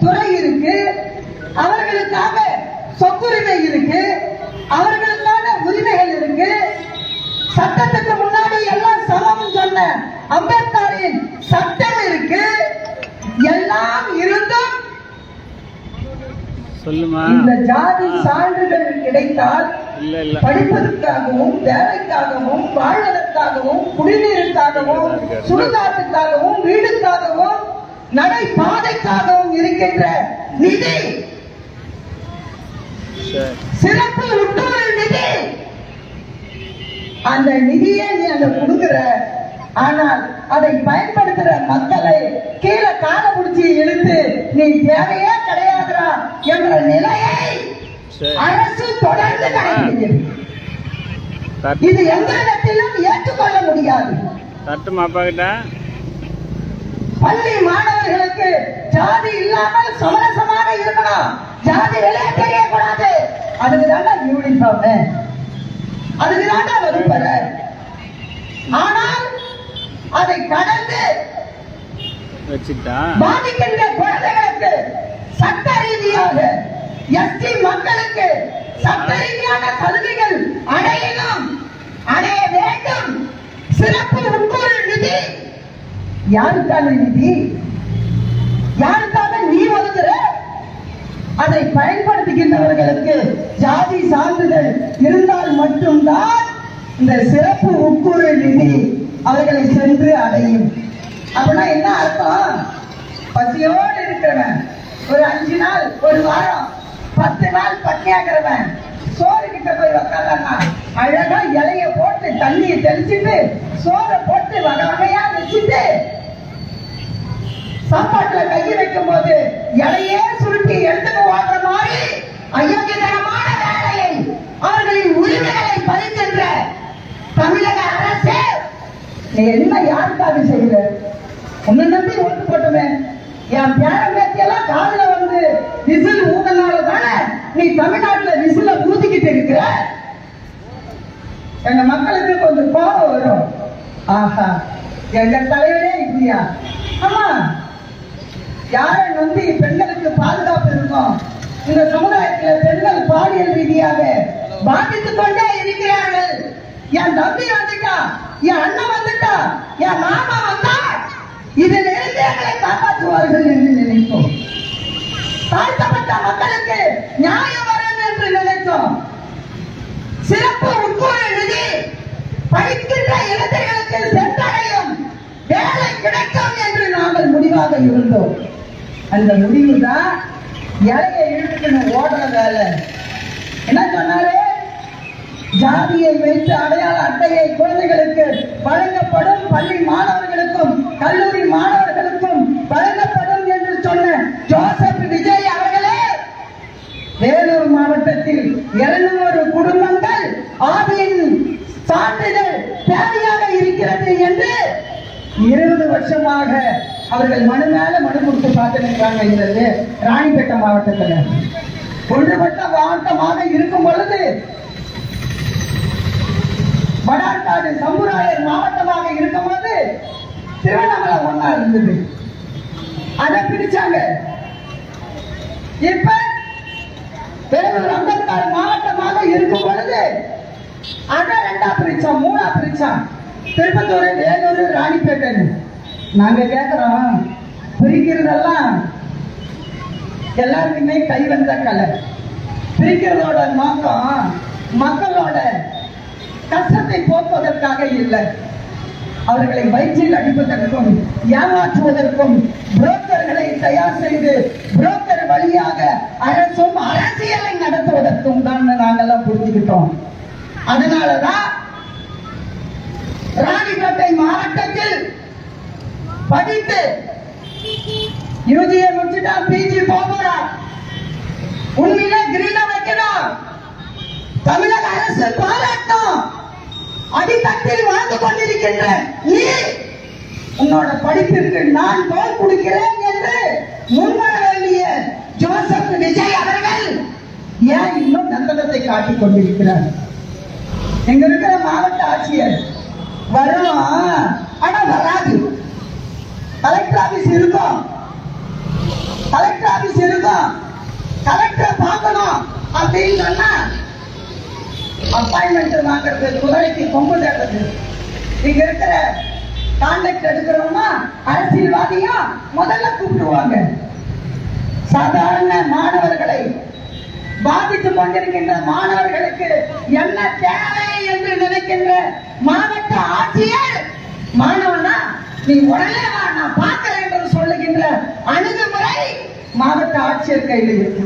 துறை இருக்கு, அவர்களுக்காக சொத்துரிமை இருக்கு, அவர்களுக்கான உரிமைகள் இருக்கு. சட்டத்துக்கு முன்னாடி எல்லாம் சமம் சொன்ன அம்பேத்கரின் சட்டம் இருக்கு. எல்லாம் இருந்தும் இந்த ஜாதி சான்றிதழ் கிடைத்தால் படிப்பதற்காகவும் வேலைக்காகவும் வாழ்வதற்காகவும் குடிநீருக்காகவும் சுடுகாட்டுக்காகவும் வீடுக்காகவும் நடைபாதைக்காகவும் இருக்கின்ற நிதி சிறப்பு உட்கொள் நிதி, அந்த நிதியை நீ அங்க கொடுக்கிற, ஆனால் அதை பயன்படுத்துற மக்களை கீழே கால முடிச்சு இழுத்து நீ தேவையே கிடையாதுரா என்ற நிலையை அரசு தொடர்ந்து கடைபிடிக்கிறது. இது எந்த இடத்திலும் ஏற்றுக்கொள்ள முடியாது. பள்ளி மாணவர்களுக்கு ஜாதி இல்லாமல் சமரசமாக இருக்கணும். ஜாதி விலையை தெரியக்கூடாது. அதுக்குதான் யூனிஃபார்ம், அதுக்குதான் வகுப்பற. ஆனால் அதை கடந்து பாதிக்கின்ற குழந்தைகளுக்கு சட்ட ரீதியாக எஸ்டி மக்களுக்கு சட்ட ரீதியான சலுகைகள் அடையணும், அடைய வேண்டும். சிறப்பு உட்கூறு நிதி யாருக்கான நிதி? யாருக்காக நீ ஒதுக்குற? அதை பயன்படுத்துகின்றவர்களுக்கு ஜாதி சான்றிதழ் இருந்தால் மட்டும்தான் இந்த சிறப்பு உட்கூறு நிதி அவர்களை சென்று அடையும். அப்படின்னா என்ன அர்த்தம்? பசியோடு இருக்கிறவன் ஒரு 5 நாள், ஒரு வாரம், 10 நாள் பட்டினியாகிறவன் சோறு கிட்ட போய் உக்காந்தான்னா அழகா இலைய போட்டு தண்ணியை தெளிச்சுட்டு சோறை போட்டு வகை வகையா வச்சுட்டு சாப்பாட்டுல கையை வைக்கும் போது இலையே சுருட்டி எடுத்துட்டு வாங்குற மாதிரி அயோக்கியத்தனமான வேலையை, அவர்களின் உரிமைகளை பறிக்கின்ற தமிழக அரசு நீ என்ன யாருக்காக செய்யல? உன்னை நம்பி ஓட்டு போட்டமே. என் பேரன் பேத்தியெல்லாம் காதுல வந்து விசில் ஊதனால தானே நீ தமிழ்நாட்டுல விசில ஊதிக்கிட்டு இருக்கிற. எங்க மக்களுக்கு கொஞ்சம் கோபம் வரும். ஆஹா, எங்க தலைவரே இப்படியா? ஆமா, யாரை நம்பி பெண்களுக்கு பாதுகாப்பு இருக்கும்? இந்த சமுதாயத்தில் பெண்கள் பாலியல் ரீதியாக பாதித்துக் கொண்டே இருக்கிறார்கள். என் தம்பி வந்துட்டா, என் அண்ணன் வந்துட்டா, என் மாமா வந்தா இதில் இருந்து எங்களை காப்பாற்றுவார்கள் என்று நினைத்தோம். தாழ்த்தப்பட்ட மக்களுக்கு நியாயம் வரும் என்று நினைத்தோம். சிறப்பு உட்கூறு நிதி படிக்கின்ற இளைஞர்களுக்கு சென்றடையும், வேலை கிடைக்கும் என்று நாங்கள் முடிவாக இருந்தோம். அந்த முடிவு தான் இலையை இழுத்துக்கணும் ஓடுற வேலை. என்ன சொன்னாரு? ஜாதியை வைத்து அடையாள அட்டையை குழந்தைகளுக்கு வழங்கப்படும், பள்ளி மாணவர்களுக்கும் கல்லூரி மாணவர்களுக்கும் வழங்கப்படும் என்று சொன்ன ஜோசப் விஜய் அவர்களே, வேலூர் மாவட்டத்தில் 200 குடும்பங்கள் ஆவியின் சான்றிதழ் தேவையாக இருக்கிறது என்று 20 வருஷமாக அவர்கள் மனு மேல மனு கொடுத்து பார்த்துருக்காங்க. ராணிப்பேட்டை மாவட்டத்தில் ஒன்றுபட்ட மாவட்டமாக இருக்கும் பொழுது வடார்காடு சம்புராயர் மாவட்டமாக இருக்கும் போது திருவண்ணாமலை ஒன்னா இருந்தது, அதை பிரிச்சாங்க. இப்ப வேலூர் அம்பேத்கர் மாவட்டமாக இருக்கும் பொழுது அதை 2ஆ பிரிச்சோம், 3ஆ பிரிச்சோம். திருப்பத்தூர், வேலூர், ராணிப்பேட்டை. நாங்க கேட்கிறோம், பிரிக்கிறதெல்லாம் எல்லாருக்குமே கை வந்த கலை. பிரிக்கிறதோட நோக்கம் மக்களோட கஷ்டத்தை போக்குவதற்காக இல்லை, அவர்களை வயிற்றில் அடிப்பதற்கும் ஏமாற்றுவதற்கும் புரோக்கர்களை தயார் செய்து புரோக்கர் வழியாக அரசும் அரசியலை நடத்துவதற்கும் தான் நாங்கெல்லாம் புரிஞ்சுக்கிட்டோம். அதனாலதான் ராணிப்பேட்டை மாவட்டத்தில் படித்து யூஜியை முடிச்சுட்டா பிஜி போறா, உண்மையில கிரீனா வைக்கணும், தமிழக அரசு பாராட்டும். அடித்தட்டில் வாழ்ந்து கொண்டிருக்கின்ற நீ உன்னோட படிப்பிற்கு நான் தோல் கொடுக்கிறேன் என்று முன்வர வேண்டிய ஜோசப் விஜய் அவர்கள் ஏன் இன்னும் நந்தனத்தை காட்டிக் கொண்டிருக்கிறார்? எங்க இருக்கிற மாவட்ட ஆட்சியர் வரும், ஆனா வராது. கலெக்டர் ஆபீஸ் இருக்கும், கலெக்டர் ஆபீஸ் இருக்கும், கலெக்டரை பார்க்கணும் அப்படின்னு சொன்னா அப்பாயின்மெண்ட் வாங்குறது, குதிரைக்கு கொம்பு தேடுறது. இங்க இருக்கிற கான்டாக்ட் எடுக்கிறோம்னா அரசியல்வாதியா முதல்ல கூப்பிடுவாங்க. சாதாரண மாணவர்களை பாதித்துக் கொண்டிருக்கின்ற மாணவர்களுக்கு என்ன தேவை என்று நினைக்கின்ற மாவட்ட ஆட்சியர் மாணவனா நீ உடனே வா நான் பார்க்கிறேன் என்று சொல்லுகின்ற அணுகுமுறை மாவட்ட ஆட்சியர் கையில் இருக்கு.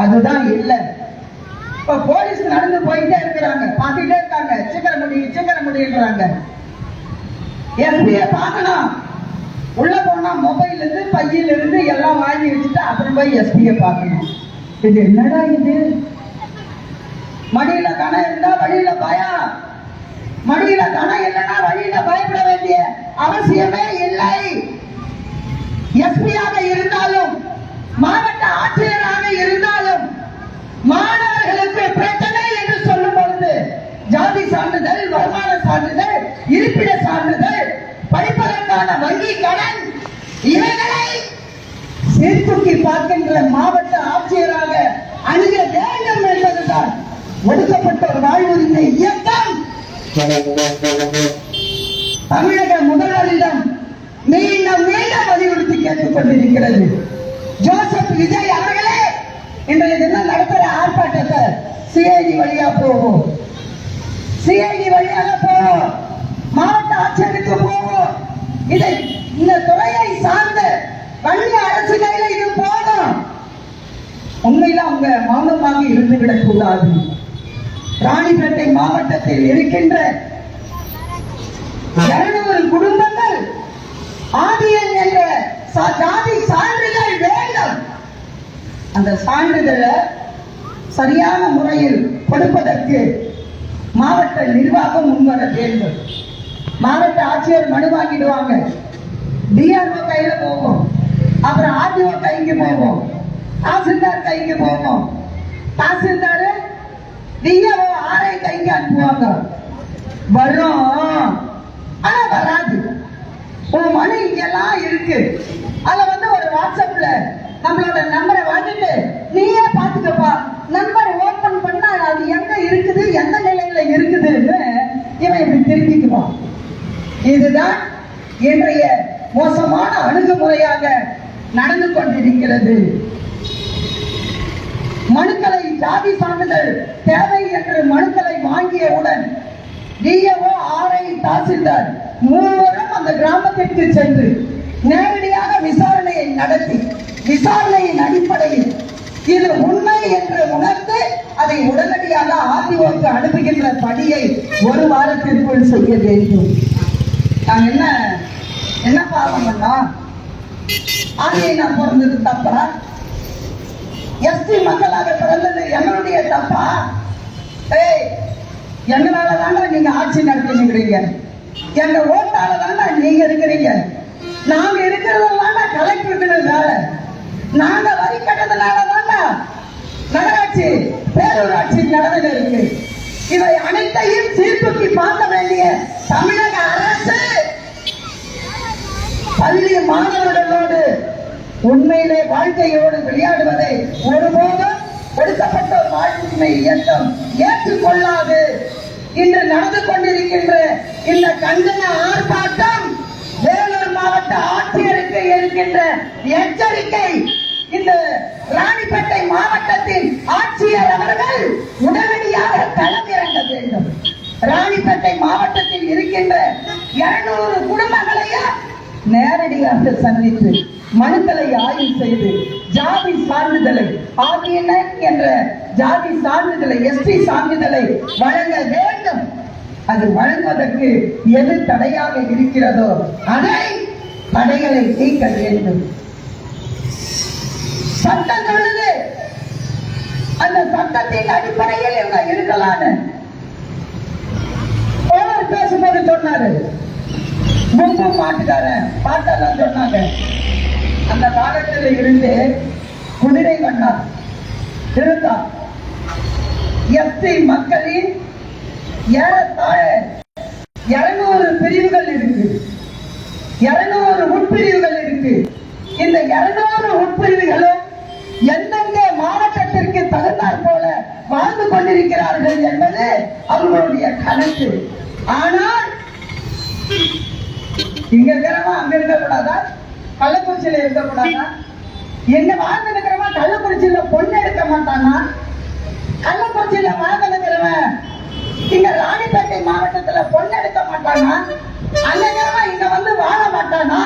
அதுதான் இல்லை. இப்ப போலீஸ் நடந்து போயிட்டே இருக்கிறாங்க, பார்த்துட்டே இருக்காங்க, சீக்கிரம் முடியுங்கிறாங்க. எஸ்பியை பார்க்கணும், உள்ள போனா மொபைல் இருந்து பையில இருந்து எல்லாம் வாங்கி வச்சுட்டு அப்புறம் போய் எஸ்பியை பார்க்கணும். இது என்னடா இது? மடியில கணம் இருந்தா வழியில பயம், மடியில கணம் இல்லைன்னா வழியில பயப்பட வேண்டிய அவசியமே இல்லை. எஸ்பியாக இருந்தாலும் மாவட்ட ஆட்சியராக இருந்தாலும் மாணவர்களுக்கு பிரச்சனை என்று சொல்லும் பொழுது ஜாதி சான்றிதழ், வருமான சான்றிதழ், இருப்பிட சான்றிதழ், படிப்பதற்கான வங்கி கடன் இவைகளை சீர்தூக்கி பார்க்கின்ற மாவட்ட ஆட்சியராக அணுக வேண்டும் என்பதுதான் ஒடுக்கப்பட்டோர் வாழ்வுரிமை இயக்கம் தமிழக முதல்வரிடம் மீண்டும் மீண்டும் வலியுறுத்தி கேட்டுக் கொண்டிருக்கிறது. ஜோசப் விஜய் அவர்களே, இன்றைய தினம் நடத்துகிற ஆர்ப்பாட்டத்தை சிஐடி வழியா போவோம், சிஐடி வழியாக போவோம், மாவட்ட ஆட்சியருக்கு போவோம். இதை இந்த துறையை சார்ந்த வன்னிய அரசு கையில இது போதும். உண்மையில அவங்க மௌனமாக இருந்துவிடக் கூடாது. ராணிப்பேட்டை மாவட்டத்தில் இருக்கின்ற 200 குடும்பங்கள் ஆதியன் என்ற ஜாதி சான்றிதழ் வேண்டும். அந்த சான்றிதழை சரியான முறையில் கொடுப்பதற்கு மாவட்ட நிர்வாகம் முன்வர வேண்டும். மாவட்ட ஆட்சியர் மனு வாங்கிடுவாங்க, டிஆர்ஓ கையில போவோம், அப்புறம் ஆர்டிஓ கைக்கு போவோம், தாசில்தார் கைக்கு போவோம், தாசில்தார் டிஆர்ஓ ஆர்ஐ கைக்கு அனுப்புவாங்க. வரும், ஆனா வராது. உன் மனு இங்கெல்லாம் இருக்கு, அதுல ஒரு வாட்ஸ்அப்ல நம்மளோட நம்பரை வாங்கிட்டு நீயே பாத்துக்கப்பா, நம்பர் ஓபன் பண்ணா அது எங்க இருக்குது, எந்த நிலையில இருக்குதுன்னு இவன் இப்படி திருப்பிக்குவான். இதுதான் இன்றைய மோசமான அணுகுமுறையாக நடந்து கொண்டிருக்கிறது. மனுக்களை ஜாதி சான்றிதழ் தேவை என்று மனுக்களை வாங்கியவுடன் டிஎம்ஓ, ஆர்ஐ, தாசில்தார் மூவரும் அந்த கிராமத்திற்கு சென்று நேரடியாக விசாரணையை நடத்தி விசாரணையின் அடிப்படையில் இது உண்மை என்று உணர்ந்து அதை உடனடியாக ஆர்டிஓக்கு அனுப்புகின்ற பணியை 1 வாரத்திற்குள் செய்ய வேண்டும். நாங்க என்ன பாவம் பண்ணோம்? ஆதியை நான் பிறந்தது தப்பா? எஸ்டி மக்களாக பிறந்தது எங்களுடைய தப்பா? எங்களாலதான நீங்க ஆட்சி நடத்திக்கிறீங்க, எங்க ஓட்டால தானே நீங்க இருக்கிறீங்க, நாங்க இருக்கிறதுனால கலெக்டருக்கு வேலை, நாங்க வரி கட்டதுனாலதான நகராட்சி பேரூராட்சி நடந்து இருக்கு. இவை அனைத்தையும் சீர்தூக்கி பார்க்க வேண்டிய தமிழக அரசு பள்ளி மாணவர்களோடு உண்மையிலே வாழ்க்கையோடு விளையாடுவதை ஒருபோதும் ஒடுக்கப்பட்ட வாழ்வுரிமை இயக்கம் ஏற்றுக்கொள்ளாது. இன்று நடந்து கொண்டிருக்கின்ற இந்த கண்டன ஆர்ப்பாட்டம் வேலூர் மாவட்ட ஆட்சியருக்கு இருக்கின்ற எச்சரிக்கை. இந்த ராணிப்பேட்டை மாவட்டத்தின் ஆட்சியர் அவர்கள் உடனடியாக களமிறங்க வேண்டும். ராணிப்பேட்டை மாவட்டத்தில் இருக்கின்ற 200 குடும்பங்களையும் நேரடியாக சந்தித்து மனுக்களை ஆய்வு செய்து ஜாதி சான்றிதழை ஆதியன் என்ற ஜாதி சான்றிதழை எஸ்டி சான்றிதழை வழங்க வேண்டும். அது வழங்குவதற்கு எது தடையாக இருக்கிறதோ அதை தடைகளை நீக்க வேண்டும். சட்டம் சொல்லுது, அந்த சட்டத்தின் அடிப்படையில் இவங்க இருக்கலான்னு பேசும்போது சொன்னாரு. முன்பு மாட்டுக்காரன் பாட்டெல்லாம் சொன்னாங்க. அந்த காலத்தில் இருந்து குதிரை வண்ணார் இருந்தார். எஸ்டி மக்களின் ஏறத்தாழ 200 பிரிவுகள் இருக்கு, 200 உட்பிரிவுகள் இருக்கு. இந்த 200 உட்பிரிவுகளும் எந்தெந்த மாவட்டத்திற்கு தகுந்தாற் போல வாழ்ந்து கொண்டிருக்கிறார்கள் என்பது அவர்களுடைய கணக்கு. ஆனால் இங்க இருக்கிறவன் அங்க இருக்கக்கூடாதா, கள்ளக்குறிச்சியில இருக்கக்கூடாதா? எங்க வாழ்ந்து இருக்கிறவன் கள்ளக்குறிச்சியில பொண்ணு எடுக்க மாட்டானா? கள்ளக்குறிச்சியில வாழ்ந்து இருக்கிறவன் இங்க ராணிப்பேட்டை மாவட்டத்துல பொண்ணு எடுக்க மாட்டானா? அங்க இருக்கிறவன் இங்க வந்து வாழ மாட்டானா?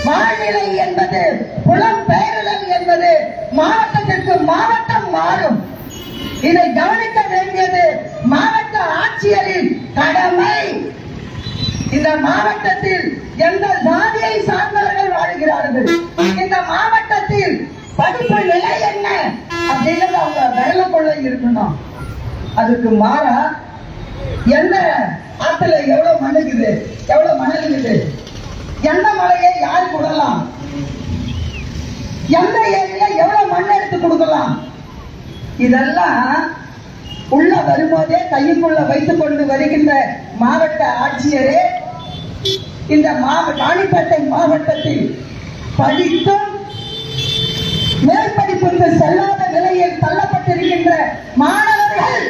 வாழ்நிலை என்பது, புலம்பெயர்தல் என்பது மாவட்டத்திற்கு மாவட்டம் மாறும். இதை கவனிக்க வேண்டியது மாவட்ட ஆட்சியரின் கடமை. இந்த மாவட்டத்தில் எந்த ஜாதியை சார்ந்தவர்கள் வாழ்கிறார்கள், இந்த மாவட்டத்தில் படிப்பு நிலை என்ன அப்படிங்கிறது அவங்க விரலுக்குள்ள இருக்கணும். அதுக்கு மாறா எந்த ஆத்துல எவ்வளவு மண்ணுக்குது, எவ்வளவு மணல் இருக்குது, எந்த மலையை யார் கூடலாம், எந்த ஏரியில எவ்வளவு மண் எடுத்து கொடுக்கலாம், இதெல்லாம் உள்ள வரும்போதே கையுக்குள்ள வைத்துக் கொண்டு வருகின்ற மாவட்ட ஆட்சியரே இந்த ராணிப்பேட்டை மாவட்டத்தில் படித்தும் மேற்படிப்புக்கு செல்லாத நிலையில் தள்ளப்பட்டிருக்கின்ற மாணவர்கள்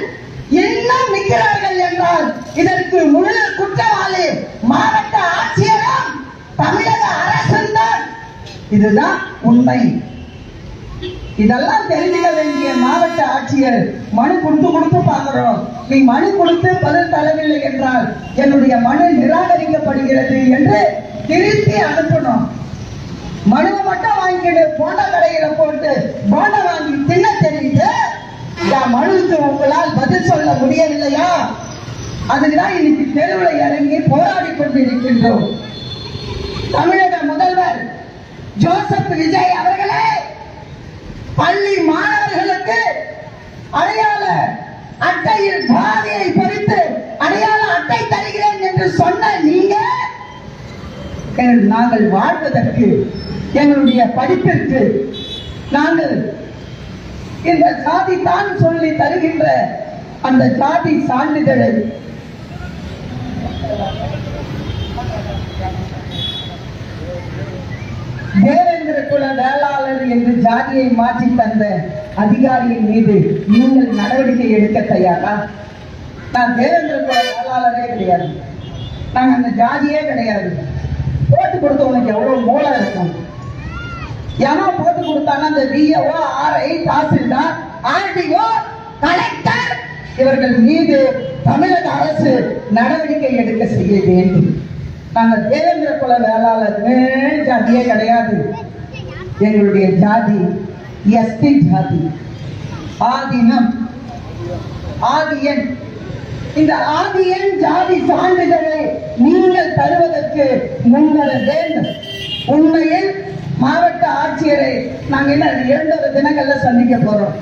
இன்னும் நிற்கிறார்கள் என்றால் இதற்கு முழு குற்றவாளி மாவட்ட ஆட்சியரும் தமிழக அரசும் தான். இதுதான் உண்மை. இதெல்லாம் தெரிஞ்சுக்க வேண்டிய மாவட்ட ஆட்சியர் மனு கொடுத்து பார்க்கிறோம், நீ மனு கொடுத்து பதில் தரவில்லை என்றால் என்னுடைய மனு நிராகரிக்கப்படுகிறது என்று திருப்பி அனுப்பணும். மனுவை மட்டும் வாங்கிட்டு போண்டா கடையில போட்டு போண்டா வாங்கி தின்ன தெரியுது, மனுவுக்கு உங்களால் பதில் சொல்ல முடியவில்லையா? அதுக்குதான் இன்னைக்கு தெருவில் இறங்கி போராடி கொண்டிருக்கின்றோம். தமிழக முதல்வர் ஜோசப் விஜய் அவர்களே, பள்ளி மாணவர்களுக்கு அடையாள அட்டையில் ஜாதியை பொறித்து அடையாள அட்டை தருகிறேன் என்று சொன்ன நீங்க நாங்கள் வாழ்வதற்கு எங்களுடைய படிப்பிற்கு நாங்கள் இந்த ஜாதி தான் சொல்லி தருகின்ற அந்த ஜாதி சான்றிதழை தேவேந்திர குல வேளாளர் என்று ஜாதியை மாற்றி தந்த அதிகாரியின் மீது நீங்கள் நடவடிக்கை எடுக்க தயாரா? நான் தேவேந்திர குல வேளாளரே கிடையாது, நாங்க அந்த ஜாதியே கிடையாது. போட்டு கொடுத்த உனக்கு எவ்வளவு மூலம் இருக்கும்? ஏன்னா போட்டு கொடுத்தானா அந்த VO, RI, tahsildar, RDO, collector இவர்கள் மீது தமிழக அரசு நடவடிக்கை எடுக்க செய்ய வேண்டும். நாங்கள் தேவேந்திர குல வேளாளர் மேல் ஜாதியே கிடையாது. எங்களுடைய ஜாதி எஸ்டி ஜாதி, ஆதீனம், ஆதியன். இந்த ஆதியன் ஜாதி சான்றிதழை நீங்கள் தருவதற்கு முன்வர வேண்டும். உண்மையில் மாவட்ட ஆட்சியரை நாங்கள் என்ன 2 தினங்கள்ல சந்திக்க போறோம்.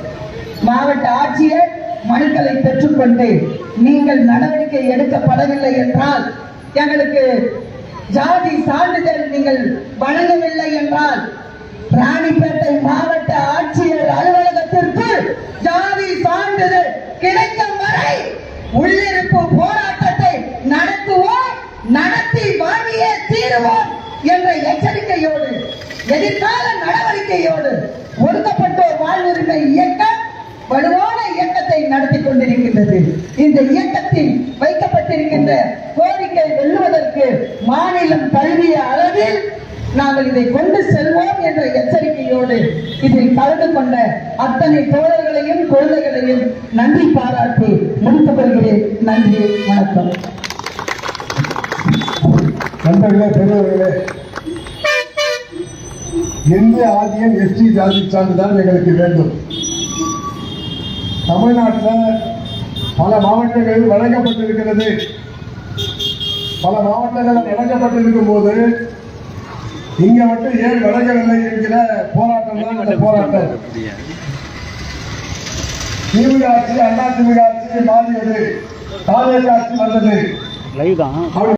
மாவட்ட ஆட்சியர் மனுக்களை பெற்றுக்கொண்டு நீங்கள் நடவடிக்கை எடுக்கப்படவில்லை என்றால், எங்களுக்கு ஜாதி சான்றிதழ் நீங்கள் வழங்கவில்லை என்றால் ராணிப்பேட்டை மாவட்ட ஆட்சியர் அலுவலகத்திற்கு ஜாதி சான்றிதழ் கிடைக்கும் வரை உள்ளிருப்பு போராட்டத்தை நடத்துவோம், நடத்தி வாங்கியே தீருவோம் என்ற எச்சரிக்கையோடு எதிர்கால நடவடிக்கையோடு ஒடுக்கப்பட்டோர் வாழ்வுரிமை இயக்கம் வலுவான இயக்கத்தை நடத்தி கொண்டிருக்கின்றது. இந்த இயக்கத்தில் வைக்கப்பட்டிருக்கின்ற கோரிக்கை வெல்லுவதற்கு மாநிலம் தழுவிய அளவில் நாங்கள் இதை கொண்டு செல்வோம் என்ற எச்சரிக்கையோடு இதில் கலந்து கொண்ட அத்தனை தோழர்களையும் குழந்தைகளையும் நன்றி பாராட்டி முடித்துக் கொள்கிறேன். நன்றி, வணக்கம். நண்பர்களே, பெரியவர்களே, எந்த ஆதியம் எஸ்டி ஜாதி சான்றுதான் எங்களுக்கு வேண்டும். தமிழ்நாட்டில் பல மாவட்டங்களில் வழங்கப்பட்டிருக்கிறது. பல மாவட்டங்களில் வழங்கப்பட்டிருக்கும் போது இங்க மட்டும் ஏன் வழங்கவில்லை என்கிற போராட்டம் தான் இந்த போராட்டம். திமுக ஆட்சி, அண்ணா திமுக ஆட்சி மாறியது, காங்கிரஸ் ஆட்சி வந்தது.